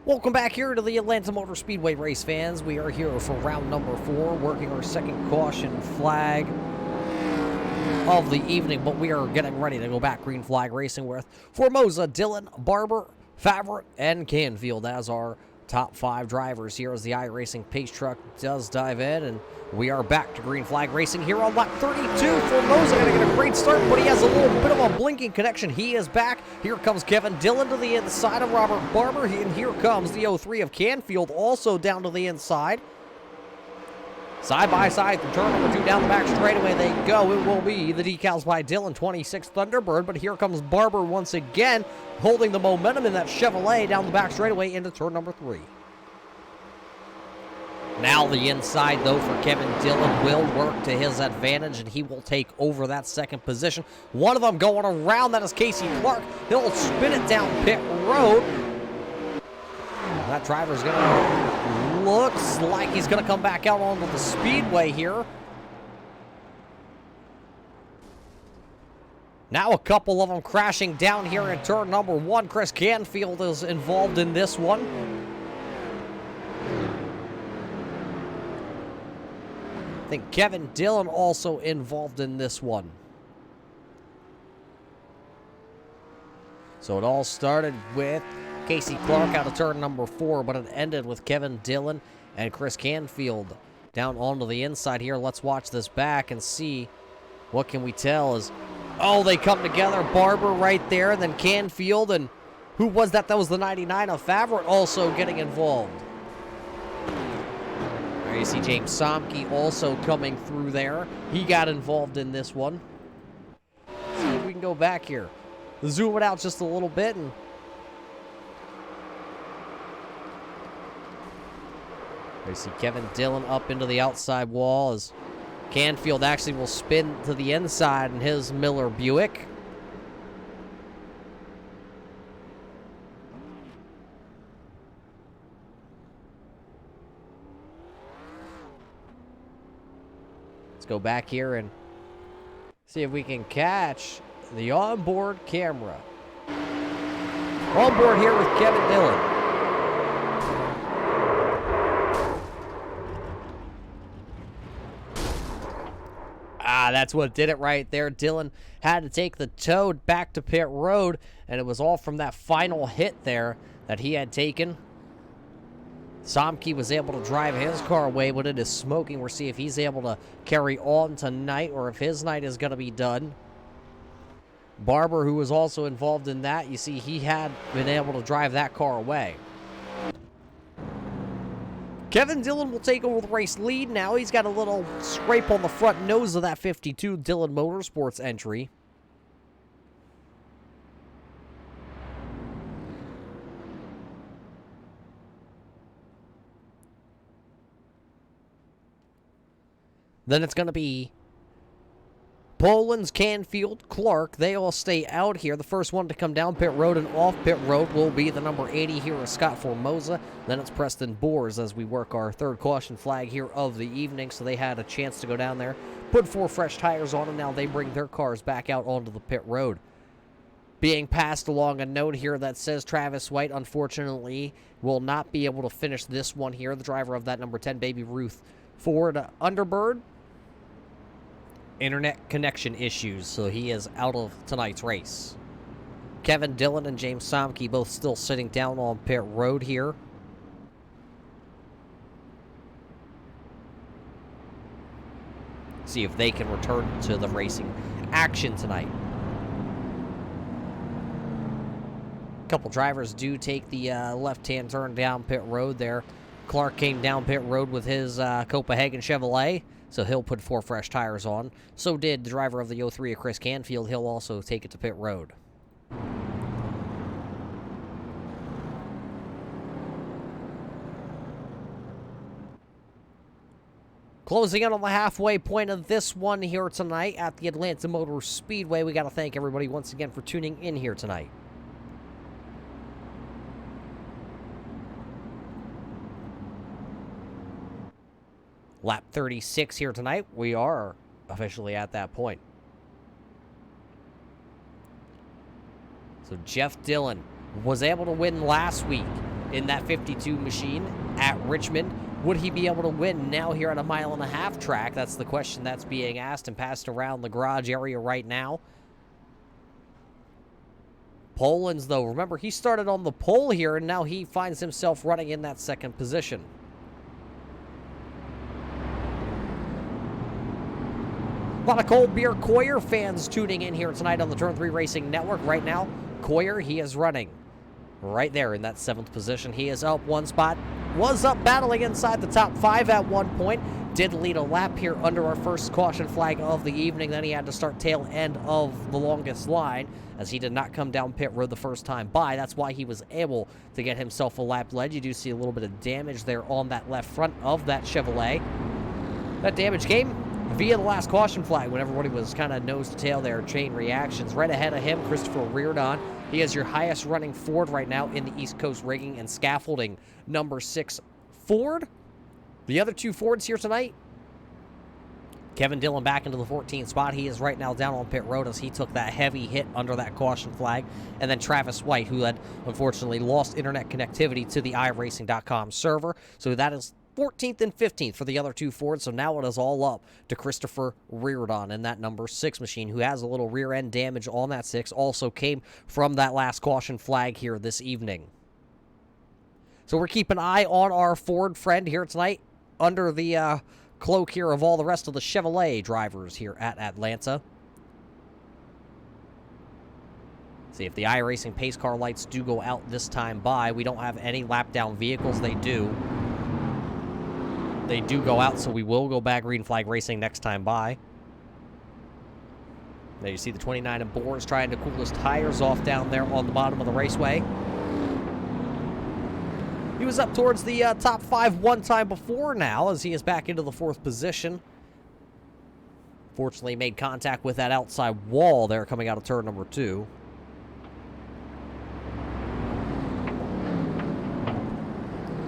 Welcome back here to the Atlanta Motor Speedway race fans. We are here for round number 4, working our second caution flag of the evening, but we are getting ready to go back green flag racing with Formosa, Dylan, Barber, Favre, and Canfield as our top 5 drivers here as the iRacing pace truck does dive in, and we are back to green flag racing here on lap 32. Formosa going to get a great start, but he has a little bit of a blinking connection. He is back. Here comes Kevin Dillon to the inside of Robert Barber, and here comes the 03 of Canfield also down to the inside. Side by side from turn number 2 down the back straightaway they go. It will be the decals by Dillon, 26 Thunderbird, but here comes Barber once again, holding the momentum in that Chevrolet down the back straightaway into turn number 3. Now the inside, though, for Kevin Dillon will work to his advantage, and he will take over that second position. One of them going around, that is Casey Clark. He'll spin it down pit road. That driver's going to, looks like he's going to come back out onto the speedway here. Now a couple of them crashing down here in turn number 1. Chris Canfield is involved in this one. I think Kevin Dillon also involved in this one. So it all started with Casey Clark out of turn number 4, but it ended with Kevin Dillon and Chris Canfield down onto the inside here. Let's watch this back and see what can we tell is, oh, they come together. Barber right there, and then Canfield, and who was that? That was the 99 of Favret also getting involved. There you see James Somke also coming through there. He got involved in this one. Let's see if we can go back here. Zoom it out just a little bit, and there you see Kevin Dillon up into the outside wall as Canfield actually will spin to the inside in his Miller Buick. Let's go back here and see if we can catch the onboard camera. Onboard here with Kevin Dillon. That's what did it right there. Dillon had to take the tow back to pit road, and it was all from that final hit there that he had taken. Somke was able to drive his car away, but it is smoking. We'll see if he's able to carry on tonight or if his night is going to be done. Barber, who was also involved in that, you see he had been able to drive that car away. Kevin Dillon will take over the race lead now. He's got a little scrape on the front nose of that 52 Dillon Motorsports entry. Then it's going to be Poland's, Canfield, Clark. They all stay out here. The first one to come down pit road and off pit road will be the number 80 here of Scott Formosa. Then it's Preston Boers as we work our third caution flag here of the evening. So they had a chance to go down there, put 4 fresh tires on, and now they bring their cars back out onto the pit road. Being passed along a note here that says Travis White, unfortunately, will not be able to finish this one here. The driver of that number 10 Baby Ruth Ford Underbird. Internet connection issues, so he is out of tonight's race. Kevin Dillon and James Somke both still sitting down on pit road here. See if they can return to the racing action tonight. A couple drivers do take the left-hand turn down pit road there. Clark came down pit road with his Copenhagen Chevrolet, so he'll put 4 fresh tires on. So did the driver of the 03 of Chris Canfield. He'll also take it to pit road. Closing in on the halfway point of this one here tonight at the Atlanta Motor Speedway. We got to thank everybody once again for tuning in here tonight. Lap 36 here tonight. We are officially at that point. So Jeff Dillon was able to win last week in that 52 machine at Richmond. Would he be able to win now here at a 1.5 mile track? That's the question that's being asked and passed around the garage area right now. Poland's, though, remember, he started on the pole here, and now he finds himself running in that second position. A lot of Cold Beer Coyer fans tuning in here tonight on the Turn 3 Racing Network. Right now, Coyer, he is running right there in that 7th position. He is up one spot, was up battling inside the top 5 at one point, did lead a lap here under our first caution flag of the evening. Then he had to start tail end of the longest line as he did not come down pit road the first time by. That's why he was able to get himself a lap lead. You do see a little bit of damage there on that left front of that Chevrolet. That damage came via the last caution flag when everybody was kind of nose to tail there, chain reactions. Right ahead of him, Christopher Reardon. He is your highest running Ford right now in the East Coast rigging and scaffolding, number 6 Ford. The other 2 Fords here tonight, Kevin Dillon back into the 14th spot. He is right now down on pit road as he took that heavy hit under that caution flag. And then Travis White, who had unfortunately lost internet connectivity to the iRacing.com server. So that is 14th and 15th for the other 2 Fords. So now it is all up to Christopher Reardon in that number 6 machine, who has a little rear end damage on that 6. Also came from that last caution flag here this evening. So we're keeping an eye on our Ford friend here tonight under the cloak here of all the rest of the Chevrolet drivers here at Atlanta. See if the iRacing pace car lights do go out this time by. We don't have any lap down vehicles. They do go out, so we will go back green flag racing next time by. There you see the 29 and Boers trying to cool his tires off down there on the bottom of the raceway. He was up towards the top 5 one time before now as he is back into the 4th position. Fortunately made contact with that outside wall there coming out of turn number 2.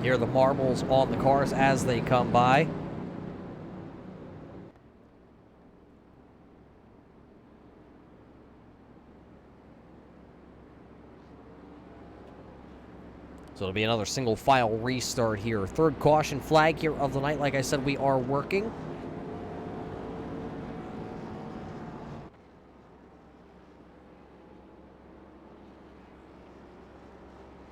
Here are the marbles on the cars as they come by. So it'll be another single file restart here. 3rd caution flag here of the night. Like I said, we are working.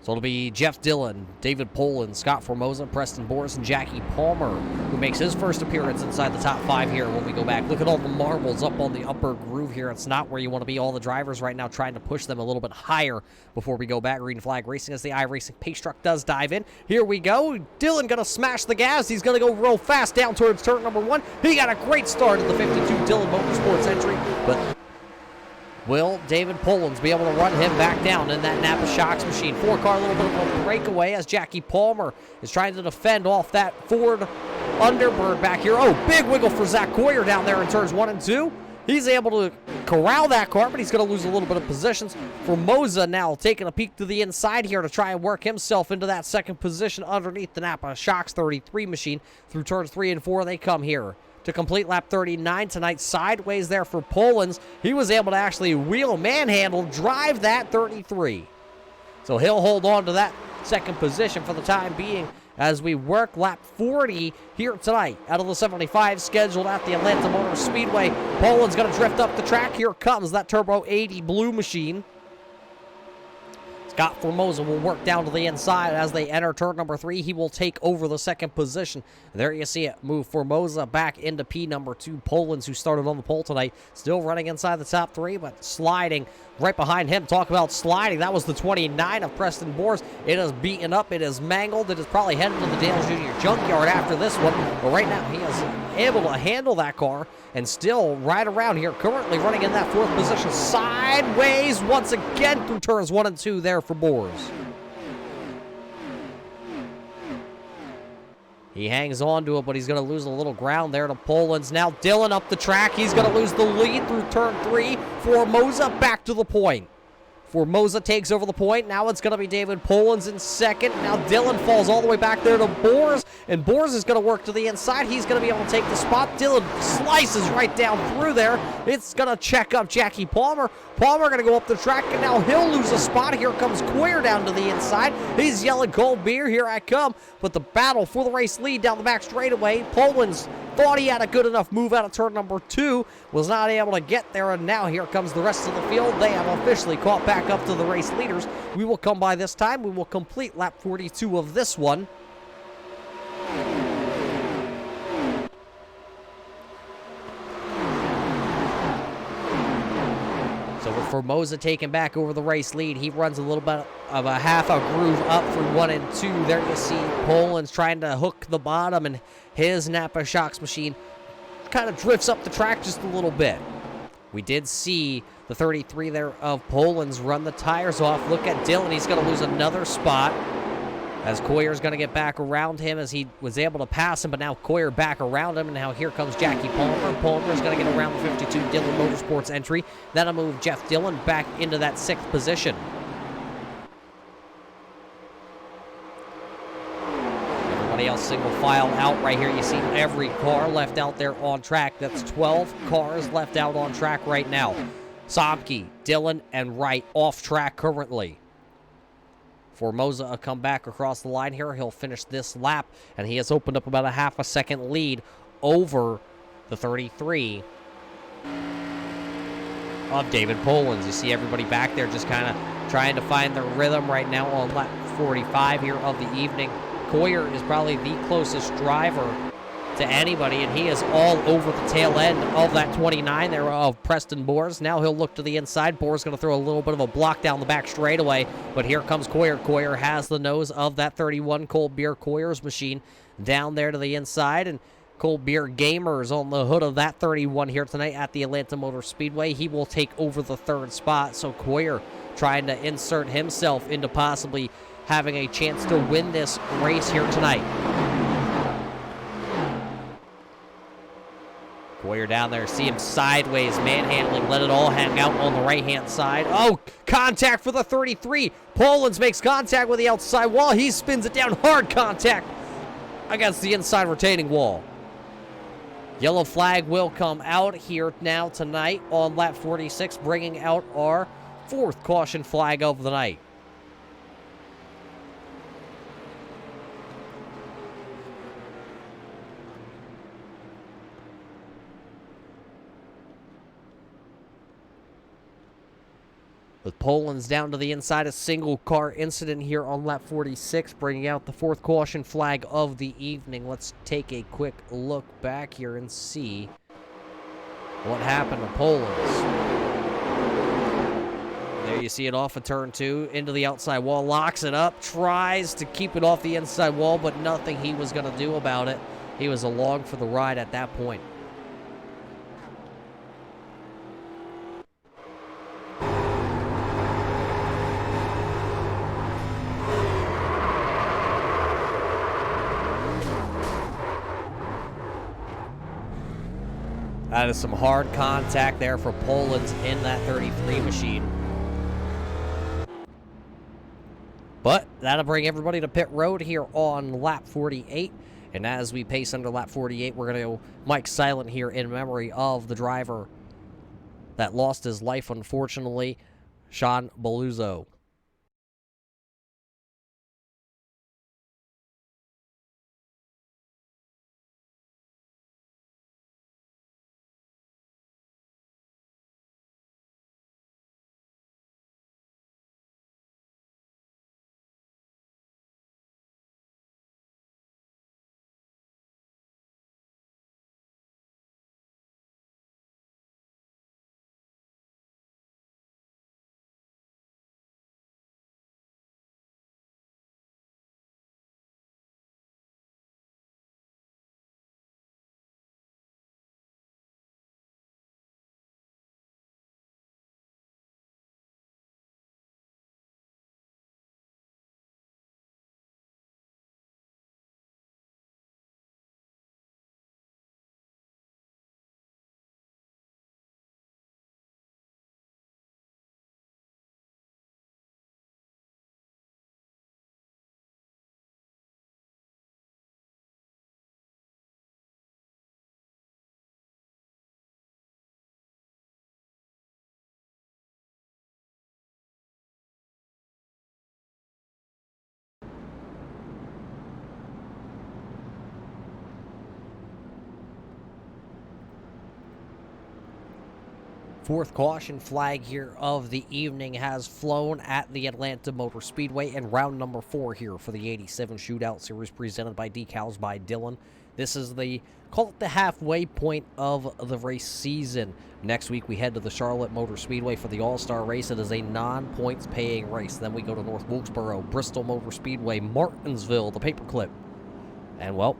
So it'll be Jeff Dillon, David Poland, Scott Formosa, Preston Boris, and Jackie Palmer, who makes his first appearance inside the top 5 here when we go back. Look at all the marbles up on the upper groove here. It's not where you want to be. All the drivers right now trying to push them a little bit higher before we go back green flag racing as the iRacing pace truck does dive in. Here we go. Dillon going to smash the gas. He's going to go real fast down towards turn number 1. He got a great start at the 52 Dillon Motorsports entry, but will David Pollins be able to run him back down in that Napa Shocks machine? 4-car, a little bit of a breakaway as Jackie Palmer is trying to defend off that Ford Underbird back here. Oh, big wiggle for Zach Coyer down there in turns 1 and 2. He's able to corral that car, but he's going to lose a little bit of positions. Formosa now taking a peek to the inside here to try and work himself into that 2nd position underneath the Napa Shocks 33 machine. Through turns 3 and 4, they come here to complete lap 39 tonight. Sideways there for Pollins. He was able to actually wheel manhandle, drive that 33. So he'll hold on to that 2nd position for the time being as we work lap 40 here tonight out of the 75 scheduled at the Atlanta Motor Speedway. Pollins going to drift up the track. Here comes that Turbo 80 blue machine. Scott Formosa will work down to the inside as they enter turn number 3. He will take over the 2nd position. There you see it. Move Formosa back into P number 2. Pollins, who started on the pole tonight, still running inside the top 3, but sliding right behind him. Talk about sliding. That was the 29 of Preston Boers. It is beaten up. It is mangled. It is probably headed to the Dale Jr. junkyard after this one. But right now, he is able to handle that car and still right around here, currently running in that 4th position. Sideways once again through turns 1 and 2 there for Boers. He hangs on to it, but he's going to lose a little ground there to Pollins. Now Dillon up the track. He's going to lose the lead through turn 3. Formosa back to the point. Formosa takes over the point. Now it's going to be David Pollins in 2nd. Now Dillon falls all the way back there to Boers, and Boers is going to work to the inside. He's going to be able to take the spot. Dillon slices right down through there. It's going to check up Jackie Palmer. Palmer going to go up the track, and now he'll lose a spot. Here comes Coyer down to the inside. He's yelling, "Cold beer, here I come." But the battle for the race lead down the back straightaway. Pollins thought he had a good enough move out of turn number 2, was not able to get there, and now here comes the rest of the field. They have officially caught back up to the race leaders. We will come by this time. We will complete lap 42 of this one. So with Formosa taking back over the race lead, he runs a little bit of a half a groove up through 1 and 2. There you see Poland's trying to hook the bottom, and his Napa Shocks machine kind of drifts up the track just a little bit. We did see the 33 there of Poland's run the tires off. Look at Dylan. He's going to lose another spot as Coyer's going to get back around him as he was able to pass him, but now Coyer back around him, and now here comes Jackie Palmer. Palmer's going to get around the 52 Dillon Motorsports entry. That'll move Jeff Dillon back into that 6th position. Everybody else single file out right here. You see every car left out there on track. That's 12 cars left out on track right now. Somke, Dillon, and Wright off track currently. Formosa a comeback across the line here. He'll finish this lap, and he has opened up about a half a second lead over the 33 of David Polans. You see everybody back there just kind of trying to find their rhythm right now on lap 45 here of the evening. Coyer is probably the closest driver to anybody, and he is all over the tail end of that 29 there of Preston Boers. Now he'll look to the inside. Boers going to throw a little bit of a block down the back straightaway, but here comes Coyer. Coyer has the nose of that 31 Cold Beer Coyer's machine down there to the inside, and Cold Beer Gamers on the hood of that 31 here tonight at the Atlanta Motor Speedway. He will take over the 3rd spot, so Coyer trying to insert himself into possibly having a chance to win this race here tonight. Coyer down there, see him sideways, manhandling, let it all hang out on the right-hand side. Oh, contact for the 33. Polans makes contact with the outside wall. He spins it down, hard contact against the inside retaining wall. Yellow flag will come out here now tonight on lap 46, bringing out our 4th caution flag of the night. With Polans down to the inside, a single car incident here on lap 46, bringing out the 4th caution flag of the evening. Let's take a quick look back here and see what happened to Polans. There you see it off of turn 2, into the outside wall, locks it up, tries to keep it off the inside wall, but nothing he was going to do about it. He was along for the ride at that point. That is some hard contact there for Polans in that 33 machine. But that'll bring everybody to pit road here on lap 48. And as we pace under lap 48, we're going to go Mike Silent here in memory of the driver that lost his life, unfortunately, Sean Beluzzo. Fourth caution flag here of the evening has flown at the Atlanta Motor Speedway in round number 4 here for the 87 Shootout Series presented by Decals by Dylan. This is call it the halfway point of the race season. Next week we head to the Charlotte Motor Speedway for the All-Star race. It is a non-points paying race. Then we go to North Wilkesboro, Bristol Motor Speedway, Martinsville, the Paperclip. And well,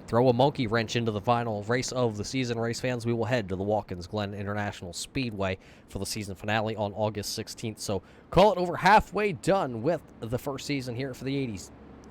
throw a monkey wrench into the final race of the season, race fans. We will head to the Watkins Glen International Speedway for the season finale on August 16th. So call it over halfway done with the first season here for the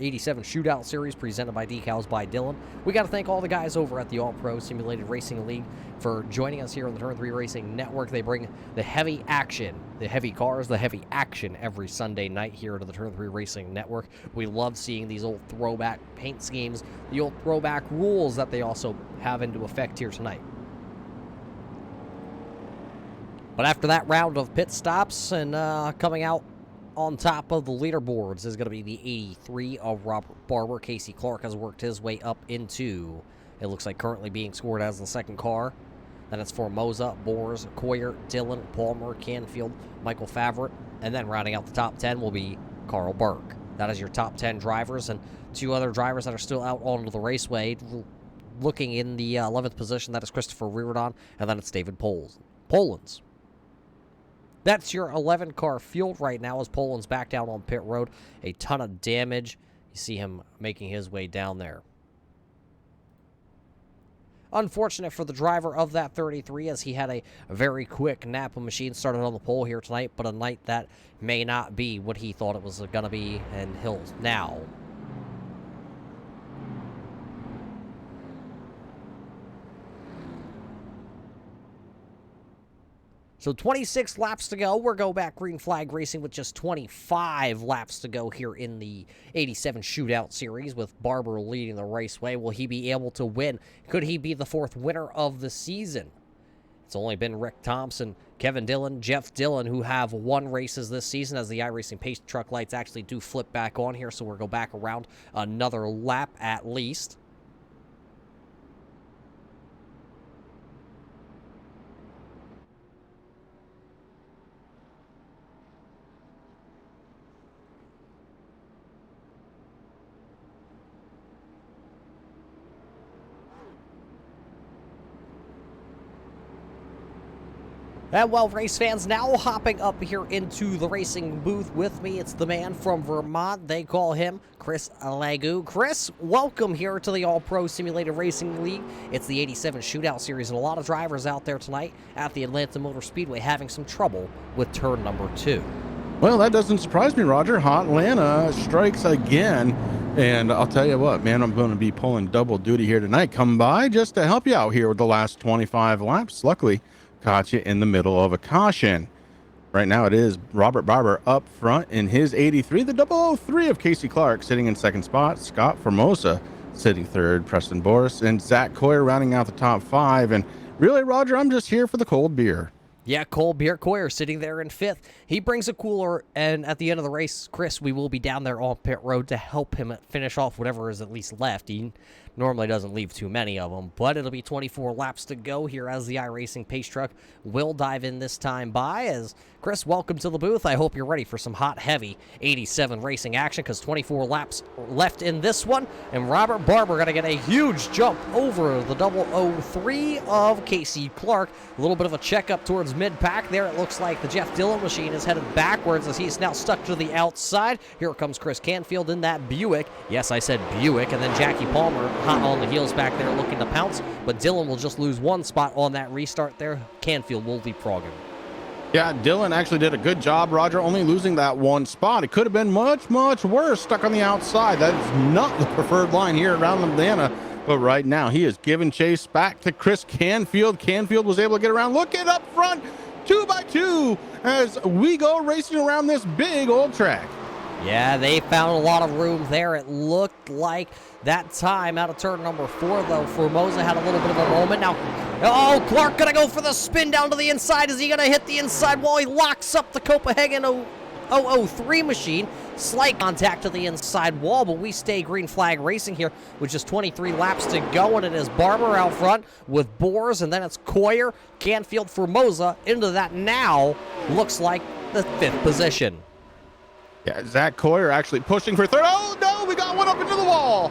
87 Shootout Series presented by Decals by Dylan. We got to thank all the guys over at the All-Pro Simulated Racing League for joining us here on the Turn 3 Racing Network. They bring the heavy action, the heavy cars, the heavy action every Sunday night here to the Turn 3 Racing Network. We love seeing these old throwback paint schemes, the old throwback rules that they also have into effect here tonight. But after that round of pit stops and coming out on top of the leaderboards is going to be the 83 of Robert Barber. Casey Clark has worked his way up into, it looks like currently being scored as the second car. Then it's Formosa, Boers, Coyer, Dillon, Palmer, Canfield, Michael Favret. And then rounding out the top 10 will be Carl Burke. That is your top 10 drivers, and 2 other drivers that are still out onto the raceway. Looking in the 11th position, that is Christopher Reardon, and then it's David Polans. That's your 11-car field right now as Poland's back down on pit road. A ton of damage. You see him making his way down there. Unfortunate for the driver of that 33 as he had a very quick Napa machine started on the pole here tonight, but a night that may not be what he thought it was going to be, and he'll now. So 26 laps to go. We're go back green flag racing with just 25 laps to go here in the 87 Shootout Series with Barber leading the raceway. Will he be able to win? Could he be the 4th winner of the season? It's only been Rick Thompson, Kevin Dillon, Jeff Dillon who have won races this season as the iRacing pace truck lights actually do flip back on here. So we'll go back around another lap at least. And well, race fans, now hopping up here into the racing booth with me, it's the man from Vermont. They call him Chris Lagu. Chris, welcome here to the All-Pro Simulated Racing League. It's the 87 Shootout Series, and a lot of drivers out there tonight at the Atlanta Motor Speedway having some trouble with turn number 2. Well, that doesn't surprise me, Roger. Hotlanta strikes again. And I'll tell you what, man, I'm going to be pulling double duty here tonight. Come by just to help you out here with the last 25 laps. Luckily, caught you in the middle of a caution. Right now it is Robert Barber up front in his 83, the 003 of Casey Clark sitting in second spot, Scott Formosa sitting third, Preston Boris, and Zach Coyer rounding out the top 5. And really, Roger, I'm just here for the cold beer. Yeah, cold beer. Coyer sitting there in 5th. He brings a cooler, and at the end of the race, Chris, we will be down there on pit road to help him finish off whatever is at least left. He normally doesn't leave too many of them, but it'll be 24 laps to go here as the iRacing pace truck will dive in this time by. As Chris, welcome to the booth. I hope you're ready for some hot, heavy 87 racing action because 24 laps left in this one, and Robert Barber going to get a huge jump over the 003 of Casey Clark. A little bit of a checkup towards mid-pack there. It looks like the Jeff Dillon machine is headed backwards as he's now stuck to the outside. Here comes Chris Canfield in that Buick. Yes, I said Buick. And then Jackie Palmer hot on the heels back there looking to pounce. But Dillon will just lose one spot on that restart there. Canfield will leapfrog him. Yeah, Dillon actually did a good job, Roger, only losing that one spot. It could have been much, much worse stuck on the outside. That is not the preferred line here around Atlanta. But right now, he is giving chase back to Chris Canfield. Canfield was able to get around. Look at up front, 2x2 as we go racing around this big old track. Yeah, they found a lot of room there. It looked like that time out of turn number 4, though. Formosa had a little bit of a moment. Now, oh, Clark going to go for the spin down to the inside. Is he going to hit the inside wall? He locks up the Copenhagen 003 machine. Slight contact to the inside wall, but we stay green flag racing here with just 23 laps to go, and it is Barber out front with Boers, and then it's Coyer, Canfield, Formosa into that now looks like the 5th position. Yeah, Zach Coyer actually pushing for third. Oh, no, we got one up into the wall.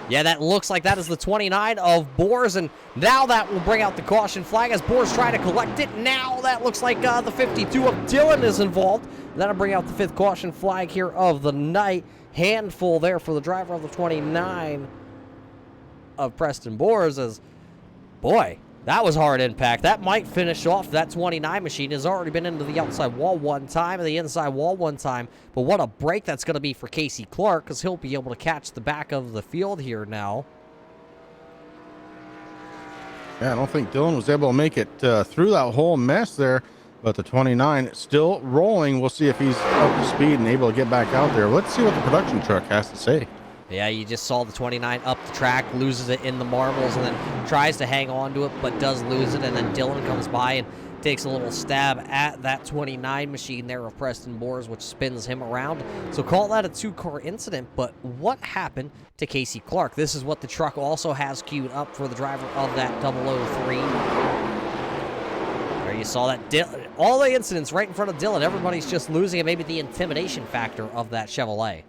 Yeah, that looks like that is the 29 of Boers, and now that will bring out the caution flag as Boers try to collect it. Now that looks like the 52 of Dylan is involved. That'll bring out the 5th caution flag here of the night. Handful there for the driver of the 29 of Preston Boers as, boy, that was hard impact. That might finish off that 29 machine. Has already been into the outside wall one time and the inside wall one time. But what a break that's going to be for Casey Clark, because he'll be able to catch the back of the field here now. Yeah, I don't think Dylan was able to make it through that whole mess there. But the 29 still rolling. We'll see if he's up to speed and able to get back out there. Let's see what the production truck has to say. Yeah, you just saw the 29 up the track, loses it in the marbles, and then tries to hang on to it, but does lose it. And then Dylan comes by and takes a little stab at that 29 machine there of Preston Boers, which spins him around. So call that a 2-car incident, but what happened to Casey Clark? This is what the truck also has queued up for the driver of that 003. There you saw that. All the incidents right in front of Dylan. Everybody's just losing it. Maybe the intimidation factor of that Chevrolet.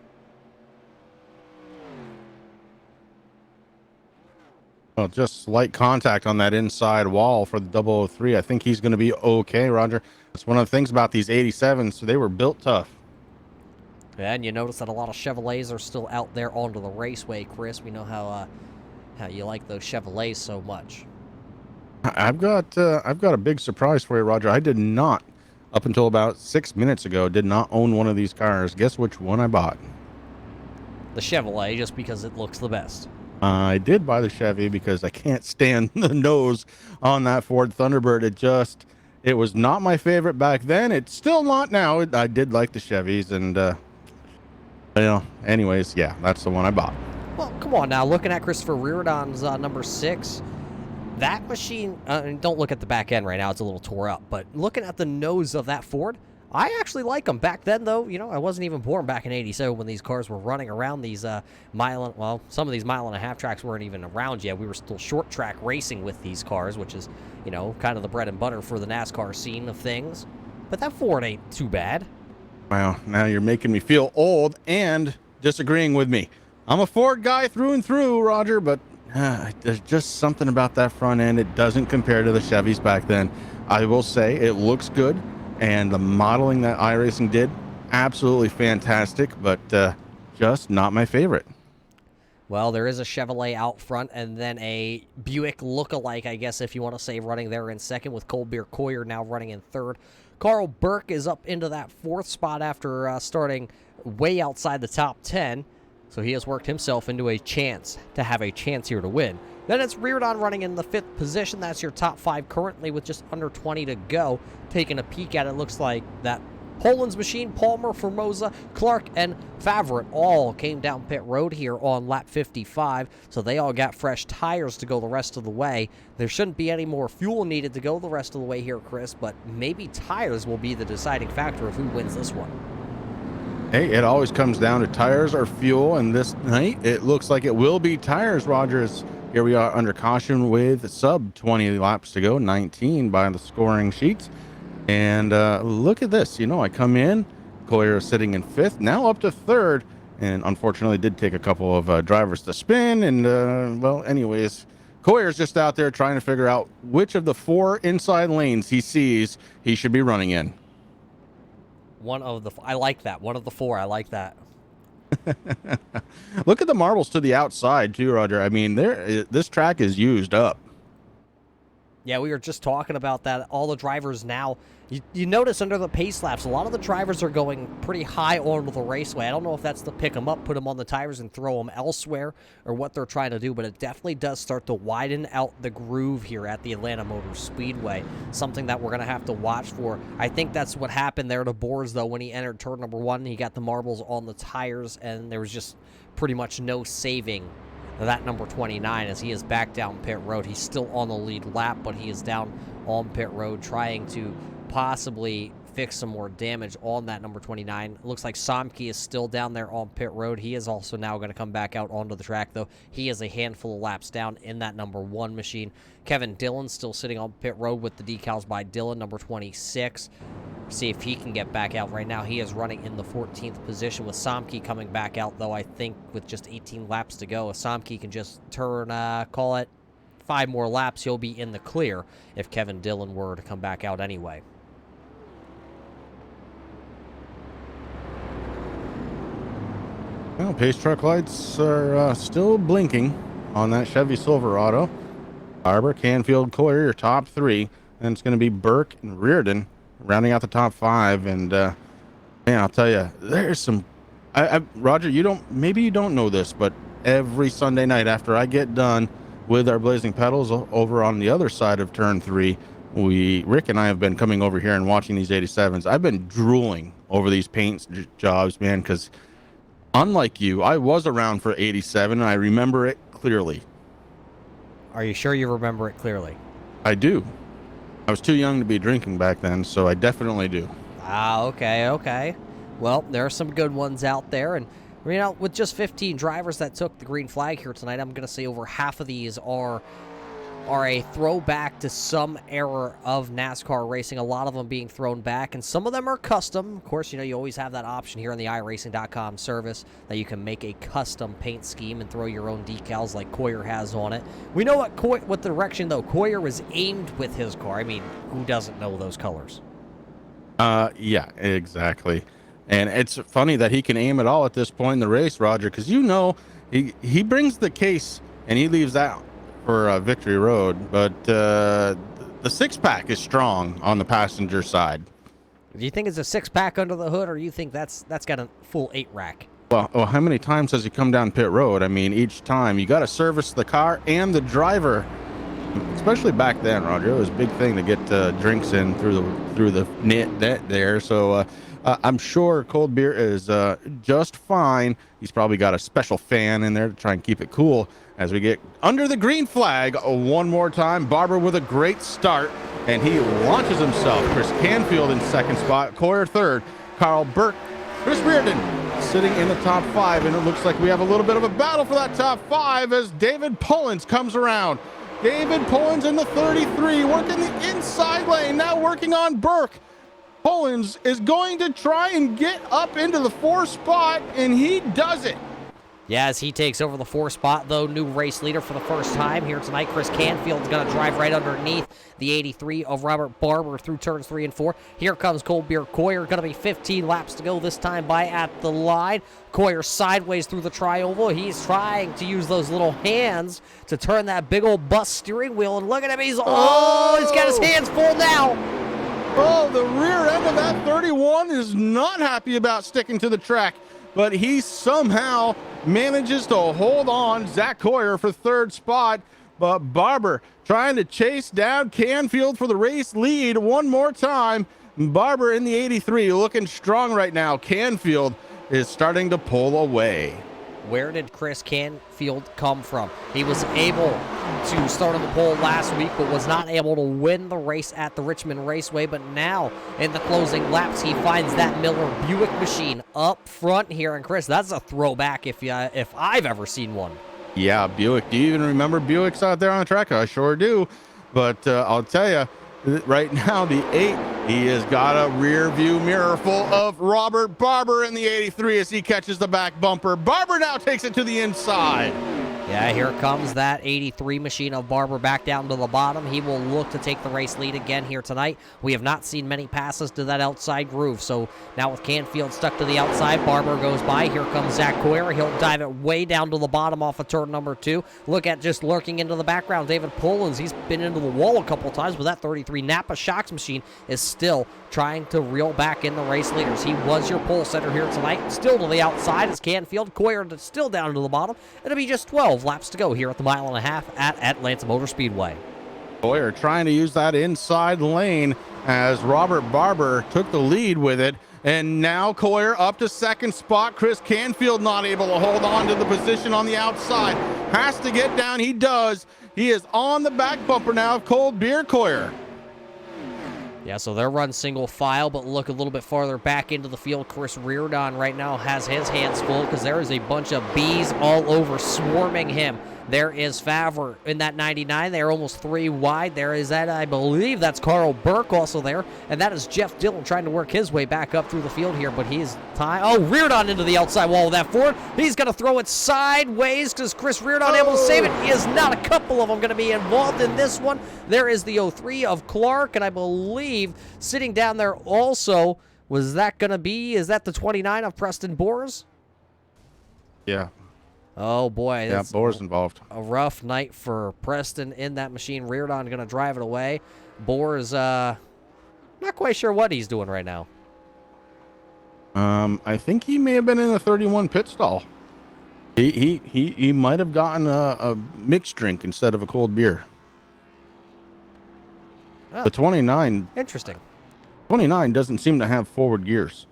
Well, just slight contact on that inside wall for the 003. I think he's going to be okay, Roger. That's one of the things about these 87s. So they were built tough. Yeah, and you notice that a lot of Chevrolets are still out there onto the raceway, Chris. We know how you like those Chevrolets so much. I've got a big surprise for you, Roger. I did not, up until about 6 minutes ago, did not own one of these cars. Guess which one I bought? The Chevrolet, just because it looks the best. I did buy the Chevy because I can't stand the nose on that Ford Thunderbird. It was not my favorite back then. It's still not now. I did like the Chevys, and anyways, yeah, that's the one I bought. Well, come on now. Looking at Christopher Reardon's number 6, that machine. Don't look at the back end right now; it's a little tore up. But looking at the nose of that Ford, I actually like them. Back then, though, I wasn't even born back in '87 when these cars were running around these some of these mile-and-a-half tracks weren't even around yet. We were still short track racing with these cars, which is, kind of the bread and butter for the NASCAR scene of things. But that Ford ain't too bad. Wow, now you're making me feel old and disagreeing with me. I'm a Ford guy through and through, Roger, but there's just something about that front end. It doesn't compare to the Chevys back then. I will say it looks good. And the modeling that iRacing did, absolutely fantastic, but just not my favorite. Well, there is a Chevrolet out front, and then a Buick lookalike, I guess, if you want to say, running there in second, with Colbert Coyer now running in third. Carl Burke is up into that 4th spot after starting way outside the top 10, so he has worked himself into a chance to have a chance here to win. Then it's Reardon running in the 5th position. That's your top 5 currently with just under 20 to go. Taking a peek at it, looks like that Poland's machine, Palmer, Formosa, Clark, and Favret all came down pit road here on lap 55, so they all got fresh tires to go the rest of the way. There shouldn't be any more fuel needed to go the rest of the way here, Chris, but maybe tires will be the deciding factor of who wins this one. Hey, it always comes down to tires or fuel, and this night it looks like it will be tires, Rogers. Here we are under caution with sub 20 laps to go, 19 by the scoring sheets. And look at this. I come in, Coyer is sitting in 5th, now up to 3rd, and unfortunately did take a couple of drivers to spin. And, anyways, Coyer's just out there trying to figure out which of the 4 inside lanes he sees he should be running in. I like that. One of the 4. I like that. Look at the marbles to the outside too, Roger. I mean, this track is used up. Yeah, we were just talking about that. All the drivers now, you notice under the pace laps, a lot of the drivers are going pretty high onto the raceway. I don't know if that's to pick them up, put them on the tires, and throw them elsewhere, or what they're trying to do, but it definitely does start to widen out the groove here at the Atlanta Motor Speedway. Something that we're going to have to watch for. I think that's what happened there to Boers, though, when he entered turn number 1. He got the marbles on the tires, and there was just pretty much no saving that number 29 as he is back down pit road. He's still on the lead lap, but he is down on pit road trying to possibly fix some more damage on that number 29. It looks like Somke is still down there on pit road. He is also now going to come back out onto the track, though. He is a handful of laps down in that number 1 machine. Kevin Dillon still sitting on pit road with the decals by Dillon, number 26. See if he can get back out right now. He is running in the 14th position with Somke coming back out, though. I think with just 18 laps to go, if Somke can just turn, call it 5 more laps, he'll be in the clear if Kevin Dillon were to come back out anyway. Well, pace truck lights are still blinking on that Chevy Silverado. Barber, Canfield, Coyer, your top 3. And it's going to be Burke and Reardon rounding out the top 5. And man, I'll tell you, there's some. Roger, maybe you don't know this, but every Sunday night after I get done with our Blazing Pedals over on the other side of turn 3, Rick and I have been coming over here and watching these 87s. I've been drooling over these paint jobs, man, because unlike you, I was around for 87 and I remember it clearly. Are you sure you remember it clearly? I do. I was too young to be drinking back then, so I definitely do. Ah, okay. Well, there are some good ones out there, and you know, with just 15 drivers that took the green flag here tonight, I'm going to say over half of these are a throwback to some era of NASCAR racing, a lot of them being thrown back, and some of them are custom. Of course, you know, you always have that option here on the iRacing.com service that you can make a custom paint scheme and throw your own decals like Coyer has on it. We know what direction, though, Coyer was aimed with his car. I mean, who doesn't know those colors? Yeah, exactly. And it's funny that he can aim it all at this point in the race, Roger, because you know he brings the case and he leaves out for Victory Road, but the 6-pack is strong on the passenger side. Do you think it's a 6-pack under the hood, or do you think that's got a full 8-rack? Well, how many times has he come down pit road? I mean, each time you got to service the car and the driver. Especially back then, Roger, it was a big thing to get drinks in through the net there. So I'm sure cold beer is just fine. He's probably got a special fan in there to try and keep it cool as we get under the green flag one more time. Barber with a great start, and he launches himself. Chris Canfield in 2nd spot, Coyer 3rd, Carl Burke, Chris Reardon sitting in the top 5, and it looks like we have a little bit of a battle for that top 5 as David Pullins comes around. David Pullins in the 33, working the inside lane, now working on Burke. Pullins is going to try and get up into the 4th spot, and he does it. Yeah, as he takes over the 4th spot, though, new race leader for the first time here tonight. Chris Canfield's going to drive right underneath the 83 of Robert Barber through turns 3 and 4. Here comes Cold Beer Coyer, going to be 15 laps to go this time by at the line. Coyer sideways through the tri-oval. He's trying to use those little hands to turn that big old bus steering wheel, and look at him, he's got his hands full now. Oh, the rear end of that 31 is not happy about sticking to the track, but he somehow manages to hold on. Zach Coyer for 3rd spot, but Barber trying to chase down Canfield for the race lead one more time. Barber in the 83 looking strong right now. Canfield is starting to pull away. Where did Chris Canfield come from? He was able to start on the pole last week, but was not able to win the race at the Richmond Raceway. But now, in the closing laps, he finds that Miller Buick machine up front here. And Chris, that's a throwback if I've ever seen one. Yeah, Buick. Do you even remember Buicks out there on the track? I sure do. But I'll tell you, right now, the 8, he has got a rear view mirror full of Robert Barber in the 83 as he catches the back bumper. Barber now takes it to the inside. Yeah, here comes that 83 machine of Barber back down to the bottom. He will look to take the race lead again here tonight. We have not seen many passes to that outside groove. So now with Canfield stuck to the outside, Barber goes by. Here comes Zach Coyer. He'll dive it way down to the bottom off of turn number 2. Look at just lurking into the background, David Pullins. He's been into the wall a couple times, but that 33 Napa Shocks machine is still trying to reel back in the race leaders. He was your pole setter here tonight. Still to the outside is Canfield. Coyer still down to the bottom. It'll be just 12 laps to go here at the 1.5 mile at Atlanta Motor Speedway. Coyer trying to use that inside lane as Robert Barber took the lead with it. And now Coyer up to 2nd spot. Chris Canfield not able to hold on to the position on the outside. Has to get down. He does. He is on the back bumper now of Cold Beer Coyer. Yeah, so they're run single file, but look a little bit farther back into the field. Chris Reardon right now has his hands full because there is a bunch of bees all over swarming him. There is Favre in that 99. They're almost 3 wide. There is that, I believe that's Carl Burke also there. And that is Jeff Dillon trying to work his way back up through the field here, but he's tied. Oh, Reardon into the outside wall of that Ford. He's going to throw it sideways because Chris Reardon able to save it. He is not. A couple of them going to be involved in this one. There is the 03 of Clark, and I believe sitting down there also, was that going to be, is that the 29 of Preston Boers? Yeah. Oh, boy. Yeah, Boers involved. A rough night for Preston in that machine. Reardon going to drive it away. Boers, not quite sure what he's doing right now. I think he may have been in the 31 pit stall. He might have gotten a mixed drink instead of a cold beer. Oh, The 29 interesting. doesn't seem to have forward gears.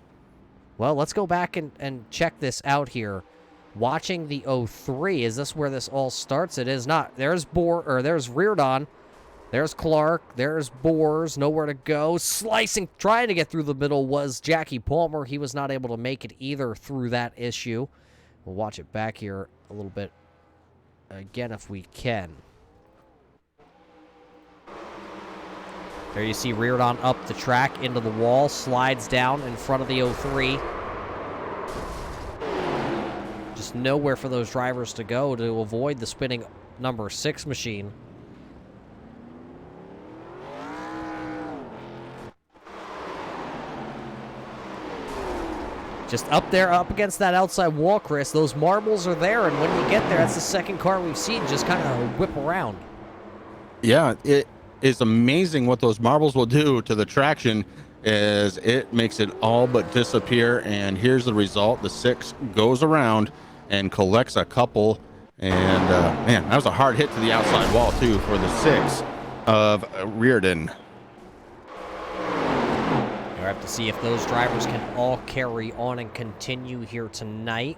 Well, let's go back and check this out here. Watching the 03, is this where this all starts? It is not. There's there's Reardon. There's Clark. There's Boers. Nowhere to go. Slicing, trying to get through the middle was Jackie Palmer. He was not able to make it either through that issue. We'll watch it back here a little bit again if we can. There you see Reardon up the track into the wall, slides down in front of the 03. Just nowhere for those drivers to go to avoid the spinning number 6 machine. Just up there, up against that outside wall, Chris. Those marbles are there, and when you get there, that's the second car we've seen just kind of whip around. Yeah, it is amazing what those marbles will do to the traction as it makes it all but disappear. And here's the result. The 6 goes around and collects a couple. And, man, that was a hard hit to the outside wall, too, for the 6 of Reardon. We'll have to see if those drivers can all carry on and continue here tonight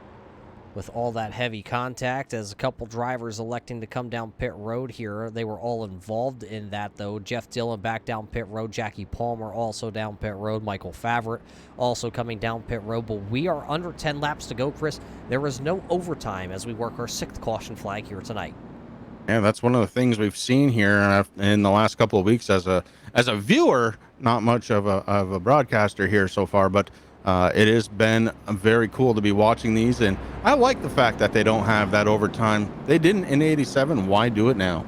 with all that heavy contact, as a couple drivers electing to come down pit road here. They were all involved in that, though. Jeff Dillon back down pit road. Jackie Palmer also down pit road. Michael Favre also coming down pit road. But we are under 10 laps to go, Chris. There is no overtime as we work our 6th caution flag here tonight. Yeah, that's one of the things we've seen here in the last couple of weeks as a viewer, not much of a broadcaster here so far, but it has been very cool to be watching these, and I like the fact that they don't have that overtime. They didn't in 87. Why do it now?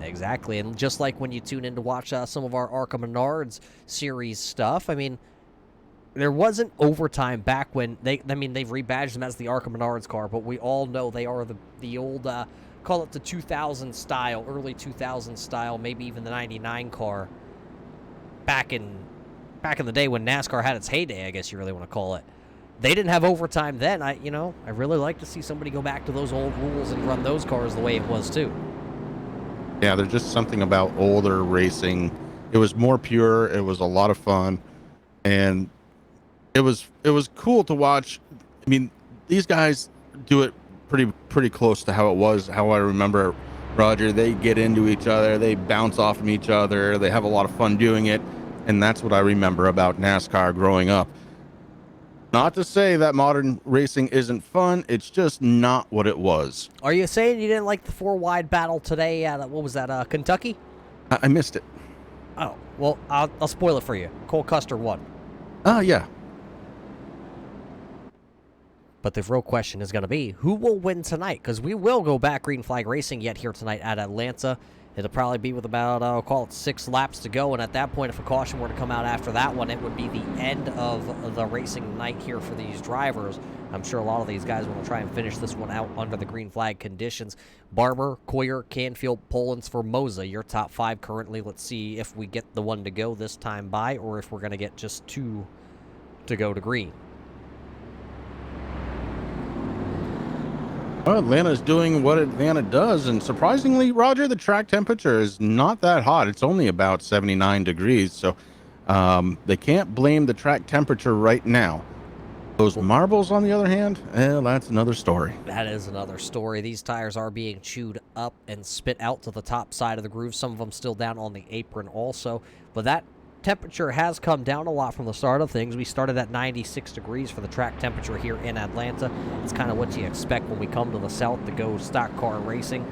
Exactly, and just like when you tune in to watch some of our Arkham Menards series stuff, I mean, there wasn't overtime back when they've rebadged them as the Arkham Menards car, but we all know they are the old, call it the 2000 style, early 2000 style, maybe even the 99 car back in the day when NASCAR had its heyday, I guess you really want to call it. They didn't have overtime then. I really like to see somebody go back to those old rules and run those cars the way it was too. Yeah, there's just something about older racing. It was more pure. It was a lot of fun, and it was cool to watch. I mean, these guys do it pretty close to how it was, how I remember it, Roger. They get into each other, they bounce off from each other, they have a lot of fun doing it, and that's what I remember about NASCAR growing up. Not to say that modern racing isn't fun, it's just not what it was. Are you saying you didn't like the 4-wide battle today at, what was that, Kentucky? I missed it. Oh, well, I'll spoil it for you. Cole Custer won. Oh, yeah. But the real question is going to be, who will win tonight? Because we will go back green flag racing yet here tonight at Atlanta. It'll probably be with about, I'll call it 6 laps to go. And at that point, if a caution were to come out after that one, it would be the end of the racing night here for these drivers. I'm sure a lot of these guys want to try and finish this one out under the green flag conditions. Barber, Coyer, Canfield, Polans, Formosa, your top 5 currently. Let's see if we get the one to go this time by, or if we're going to get just 2 to go to green. Well, Atlanta's doing what Atlanta does, and surprisingly, Roger, the track temperature is not that hot. It's only about 79 degrees, so they can't blame the track temperature right now. Those marbles, on the other hand, that's another story. That is another story. These tires are being chewed up and spit out to the top side of the groove. Some of them still down on the apron also. But that temperature has come down a lot from the start of things. We started at 96 degrees for the track temperature here in Atlanta. It's kind of what you expect when we come to the south to go stock car racing.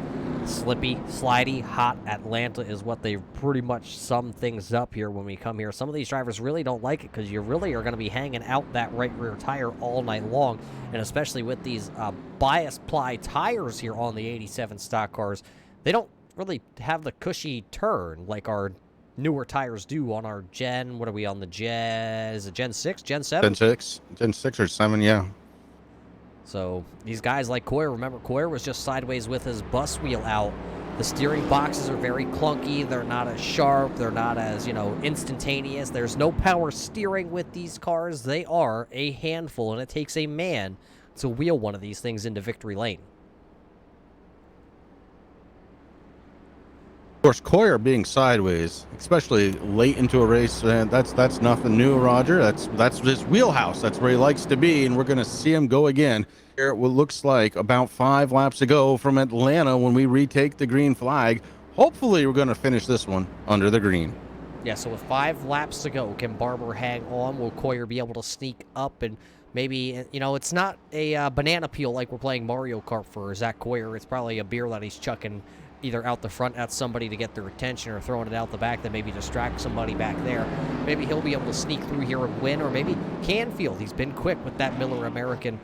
Slippy, slidey, hot Atlanta is what they pretty much sum things up here when we come here. Some of these drivers really don't like it because you really are going to be hanging out that right rear tire all night long, and especially with these bias ply tires here on the 87 stock cars, they don't really have the cushy turn like our newer tires do on our Gen. What are we on the Gen? Is it Gen 6? Gen 7? Gen 6 or 7, yeah. So these guys like Coyer, remember Coyer was just sideways with his bus wheel out. The steering boxes are very clunky. They're not as sharp. They're not as, instantaneous. There's no power steering with these cars. They are a handful, and it takes a man to wheel one of these things into victory lane. Of course, Coyer being sideways, especially late into a race, that's nothing new, Roger. That's his wheelhouse. That's where he likes to be, and we're going to see him go again. Here, what looks like about 5 laps ago from Atlanta when we retake the green flag. Hopefully, we're going to finish this one under the green. Yeah, so with 5 laps to go, can Barber hang on? Will Coyer be able to sneak up and maybe, it's not a banana peel like we're playing Mario Kart for Zach Coyer. It's probably a beer that he's chucking either out the front at somebody to get their attention or throwing it out the back to maybe distract somebody back there. Maybe he'll be able to sneak through here and win, or maybe Canfield. He's been quick with that Miller American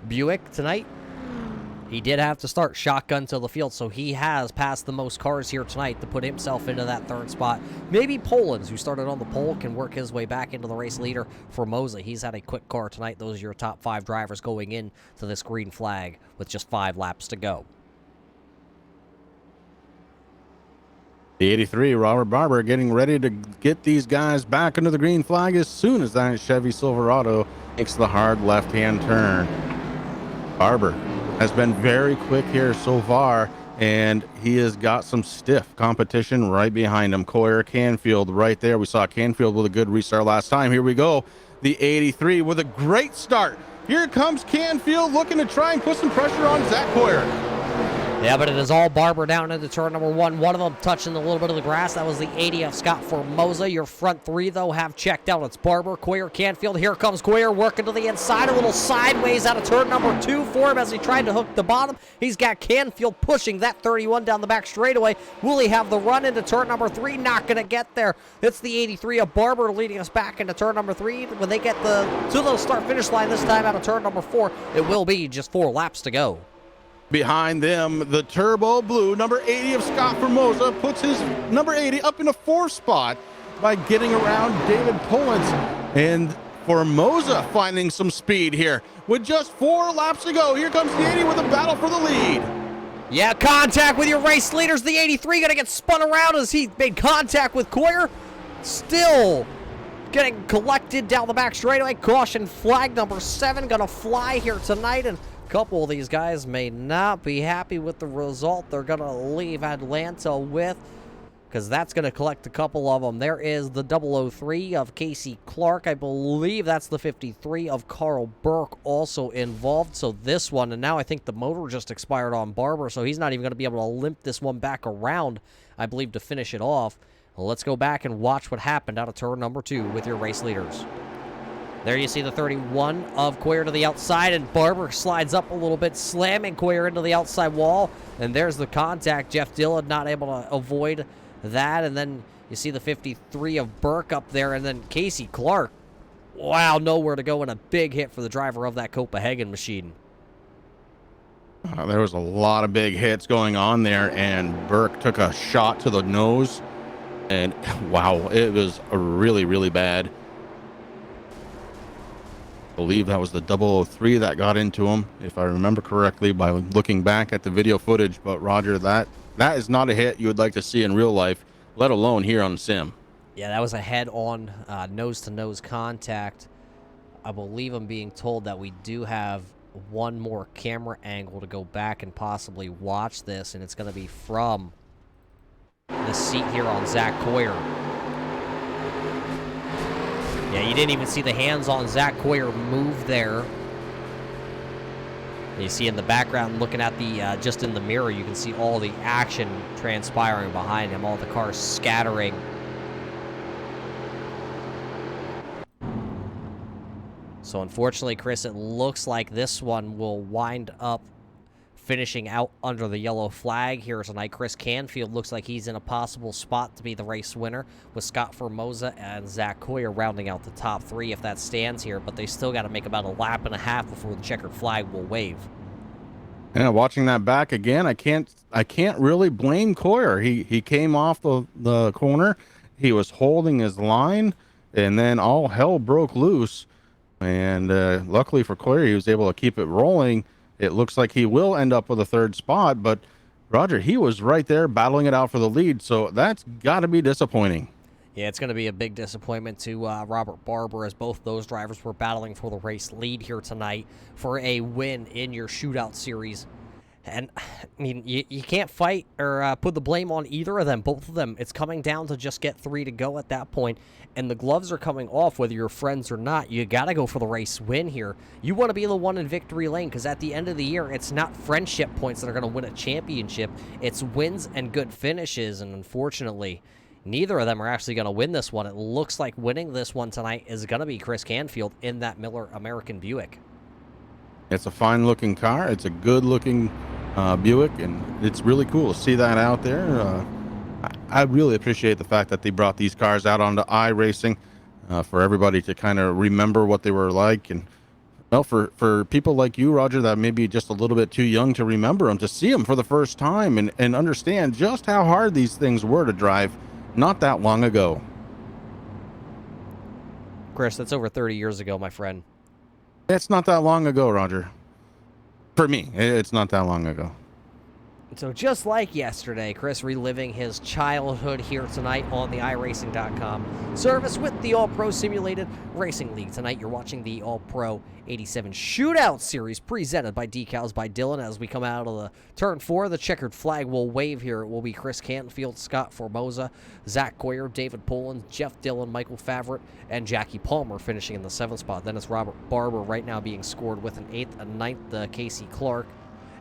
Buick tonight. He did have to start shotgun to the field, so he has passed the most cars here tonight to put himself into that 3rd spot. Maybe Polans, who started on the pole, can work his way back into the race leader for Mosa. He's had a quick car tonight. Those are your top 5 drivers going in to this green flag with just 5 laps to go. The 83, Robert Barber, getting ready to get these guys back under the green flag as soon as that Chevy Silverado makes the hard left-hand turn. Barber has been very quick here so far, and he has got some stiff competition right behind him. Coyer, Canfield right there. We saw Canfield with a good restart last time. Here we go. The 83 with a great start. Here comes Canfield looking to try and put some pressure on Zach Coyer. Yeah, but it is all Barber down into turn number 1. One of them touching a little bit of the grass. That was the 80 of Scott Formosa. Your front 3, though, have checked out. It's Barber, Coyer, Canfield. Here comes Coyer working to the inside. A little sideways out of turn number 2 for him as he tried to hook the bottom. He's got Canfield pushing that 31 down the back straightaway. Will he have the run into turn number 3? Not going to get there. It's the 83 of Barber leading us back into turn number 3. When they get to the start-finish line this time out of turn number 4, it will be just 4 laps to go. Behind them, the Turbo Blue, number 80 of Scott Formosa, puts his number 80 up in a 4th spot by getting around David Pullins. And Formosa finding some speed here. With just 4 laps to go, here comes the 80 with a battle for the lead. Yeah, contact with your race leaders. The 83 going to get spun around as he made contact with Coyer. Still getting collected down the back straightaway. Caution flag number 7 going to fly here tonight, and couple of these guys may not be happy with the result they're going to leave Atlanta with, because that's going to collect a couple of them. There is the 003 of Casey Clark. I believe that's the 53 of Carl Burke also involved. So this one, and now I think the motor just expired on Barber, so he's not even going to be able to limp this one back around, I believe, to finish it off. Well, let's go back and watch what happened out of turn number 2 with your race leaders. There you see the 31 of Coyer to the outside, and Barber slides up a little bit, slamming Coyer into the outside wall. And there's the contact. Jeff Dillon not able to avoid that. And then you see the 53 of Burke up there, and then Casey Clark. Wow, nowhere to go, and a big hit for the driver of that Copenhagen machine. There was a lot of big hits going on there, and Burke took a shot to the nose. And wow, it was really, really bad. I believe that was the 003 that got into him, if I remember correctly, by looking back at the video footage. But Roger, that is not a hit you would like to see in real life, let alone here on the sim. Yeah, that was a head-on, nose-to-nose contact. I believe I'm being told that we do have one more camera angle to go back and possibly watch this, and it's going to be from the seat here on Zach Coyer. Yeah, you didn't even see the hands on Zach Coyer move there. You see in the background, looking at the, just in the mirror, you can see all the action transpiring behind him, all the cars scattering. So unfortunately, Chris, it looks like this one will wind up finishing out under the yellow flag here tonight. Chris Canfield looks like he's in a possible spot to be the race winner, with Scott Formosa and Zach Coyer rounding out the top 3 if that stands here, but they still got to make about a lap and a half before the checkered flag will wave. Yeah, watching that back again, I can't really blame Coyer. He came off the corner, he was holding his line, and then all hell broke loose. And luckily for Coyer, he was able to keep it rolling. It looks like he will end up with a 3rd spot, but Roger, he was right there battling it out for the lead, so that's got to be disappointing. Yeah, it's going to be a big disappointment to Robert Barber, as both those drivers were battling for the race lead here tonight for a win in your shootout series. And, I mean, you can't fight or put the blame on either of them. Both of them, it's coming down to just get 3 to go at that point. And the gloves are coming off, whether you're friends or not. You got to go for the race win here. You want to be the one in victory lane, because at the end of the year, it's not friendship points that are going to win a championship. It's wins and good finishes. And unfortunately, neither of them are actually going to win this one. It looks like winning this one tonight is going to be Chris Canfield in that Miller American Buick. It's a fine-looking car. It's a good-looking Buick, and it's really cool to see that out there. I really appreciate the fact that they brought these cars out onto iRacing for everybody to kind of remember what they were like. And, well, for people like you, Roger, that may be just a little bit too young to remember them, to see them for the first time and understand just how hard these things were to drive not that long ago. Chris, that's over 30 years ago, my friend. It's not that long ago, Roger. For me, it's not that long ago. So just like yesterday, Chris reliving his childhood here tonight on the iRacing.com service with the All-Pro Simulated Racing League. Tonight you're watching the All-Pro 87 Shootout Series presented by Decals by Dylan. As we come out of the turn 4, the checkered flag will wave here. It will be Chris Canfield, Scott Formosa, Zach Coyer, David Poland, Jeff Dillon, Michael Favret, and Jackie Palmer finishing in the 7th spot. Then it's Robert Barber right now being scored with an 8th and 9th, Casey Clark,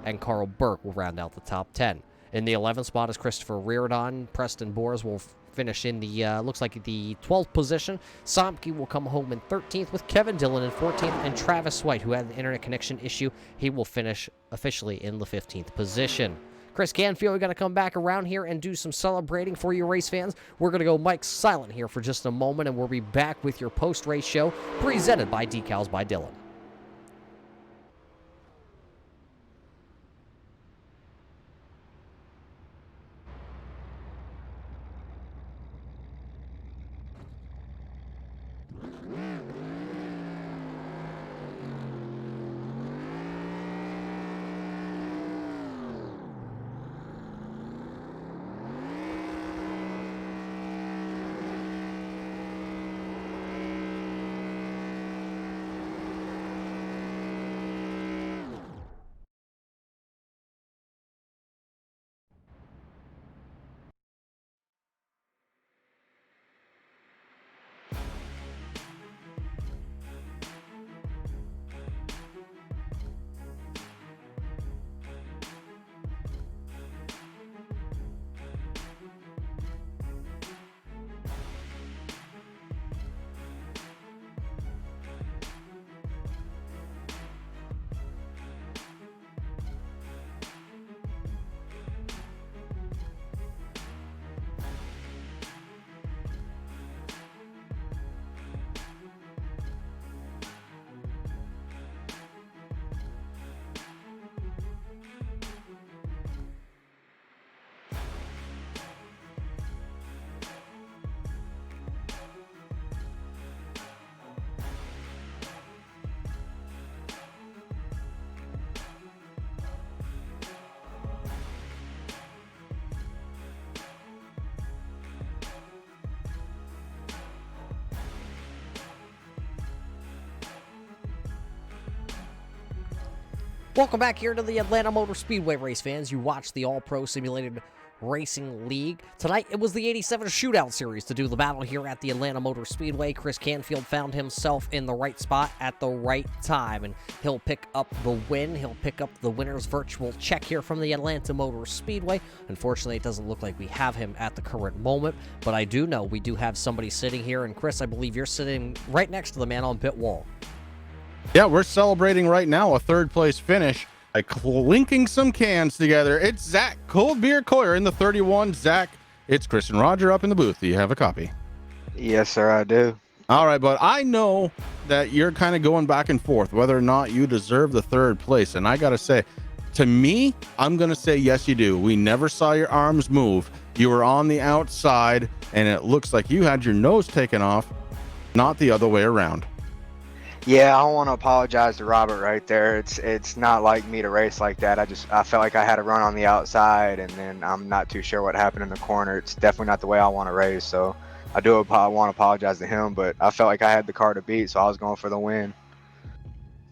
and Carl Burke will round out the top 10. In the 11th spot is Christopher Reardon. Preston Boers will finish in the, looks like the 12th position. Somke will come home in 13th, with Kevin Dillon in 14th, and Travis White, who had an internet connection issue, he will finish officially in the 15th position. Chris Canfield, we're going to come back around here and do some celebrating for you race fans. We're going to go Mike silent here for just a moment, and we'll be back with your post-race show presented by Decals by Dylan. Welcome back here to the Atlanta Motor Speedway race fans. You watch the All-Pro Simulated Racing League. Tonight, it was the 87 Shootout Series to do the battle here at the Atlanta Motor Speedway. Chris Canfield found himself in the right spot at the right time, and he'll pick up the win. He'll pick up the winner's virtual check here from the Atlanta Motor Speedway. Unfortunately, it doesn't look like we have him at the current moment, but I do know we do have somebody sitting here, and Chris, I believe you're sitting right next to the man on pit wall. Yeah, we're celebrating right now a third place finish by clinking some cans together. It's Zach Cold Beer Coyer in the 31. Zach, it's Chris and Roger up in the booth. Do you have a copy? Yes, sir, I do. All right, but I know that you're kind of going back and forth whether or not you deserve the third place. And I got to say, to me, I'm going to say yes, you do. We never saw your arms move. You were on the outside, and it looks like you had your nose taken off, not the other way around. Yeah, I want to apologize to Robert right there. It's not like me to race like that. I felt like I had a run on the outside, and then I'm not too sure what happened in the corner. It's definitely not the way I want to race. So I want to apologize to him, but I felt like I had the car to beat, so I was going for the win.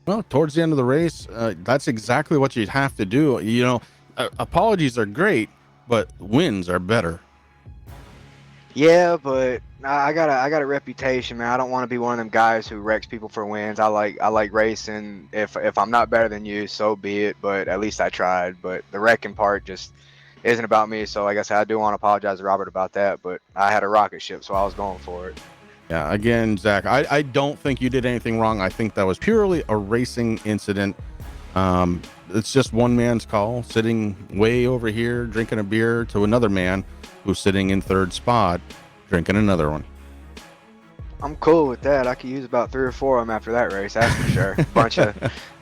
Well, towards the end of the race, that's exactly what you'd have to do. You know, apologies are great, but wins are better. Yeah, but I got a reputation, man. I don't want to be one of them guys who wrecks people for wins. I like racing. If I'm not better than you, so be it. But at least I tried. But the wrecking part just isn't about me. So like I said, I do want to apologize to Robert about that. But I had a rocket ship, so I was going for it. Yeah, again, Zach, I don't think you did anything wrong. I think that was purely a racing incident. It's just one man's call, sitting way over here, drinking a beer, to another man who's sitting in third spot, drinking another one. I'm cool with that. I could use about 3 or 4 of them after that race, that's for sure.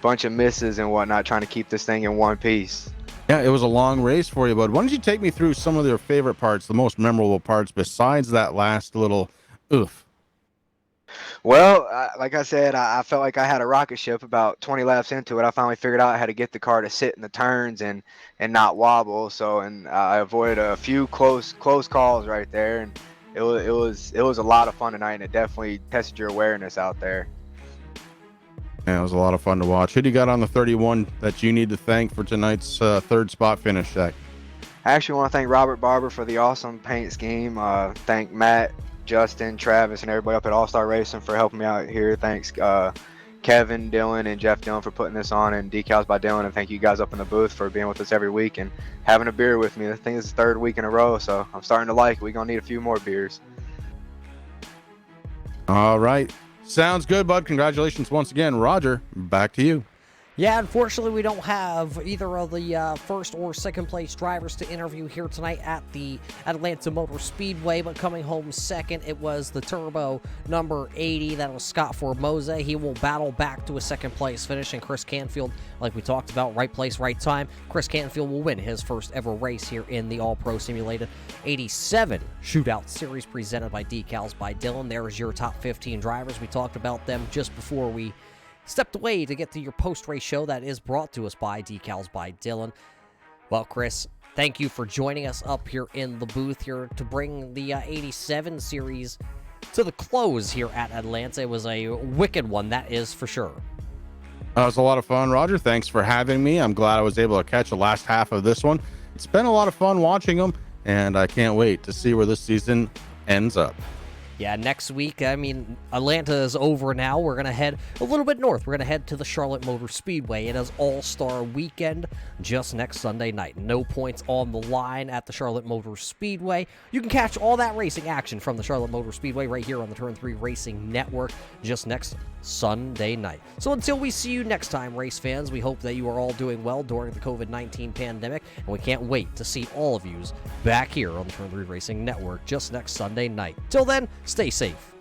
bunch of misses and whatnot, trying to keep this thing in one piece. Yeah, it was a long race for you, bud. Why don't you take me through some of your favorite parts, the most memorable parts, besides that last little oof? Well, like I said, I felt like I had a rocket ship about 20 laps into it. I finally figured out how to get the car to sit in the turns and not wobble. So, and I avoided a few close calls right there. And it was a lot of fun tonight, and it definitely tested your awareness out there. Yeah, it was a lot of fun to watch. Who do you got on the 31 that you need to thank for tonight's third spot finish, Zach? I actually want to thank Robert Barber for the awesome paint scheme. Thank Matt, Justin, Travis, and everybody up at All-Star Racing for helping me out here. Thanks Kevin, Dylan, and Jeff Dillon for putting this on, and Decals by Dylan. And thank you guys up in the booth for being with us every week and having a beer with me. I think this is the 3rd week in a row, so I'm starting to like it. We're going to need a few more beers. All right. Sounds good, bud. Congratulations once again. Roger, back to you. Yeah, unfortunately, we don't have either of the first or second place drivers to interview here tonight at the Atlanta Motor Speedway, but coming home second, it was the Turbo number 80. That was Scott Formosa. He will battle back to a second place finish, and Chris Canfield, like we talked about, right place, right time. Chris Canfield will win his first ever race here in the All-Pro Simulated 87 Shootout Series presented by Decals by Dylan. There's your top 15 drivers. We talked about them just before we stepped away to get to your post-race show that is brought to us by Decals by Dylan. Well, Chris, thank you for joining us up here in the booth here to bring the 87 series to the close here at Atlanta. It was a wicked one, that is for sure. That was a lot of fun, Roger. Thanks for having me. I'm glad I was able to catch the last half of this one. It's been a lot of fun watching them, and I can't wait to see where this season ends up. Yeah, next week, I mean, Atlanta is over now. We're going to head a little bit north. We're going to head to the Charlotte Motor Speedway. It is All-Star Weekend just next Sunday night. No points on the line at the Charlotte Motor Speedway. You can catch all that racing action from the Charlotte Motor Speedway right here on the Turn 3 Racing Network just next Sunday night. So until we see you next time, race fans, we hope that you are all doing well during the COVID-19 pandemic, and we can't wait to see all of yous back here on the Turn 3 Racing Network just next Sunday night. Till then, stay safe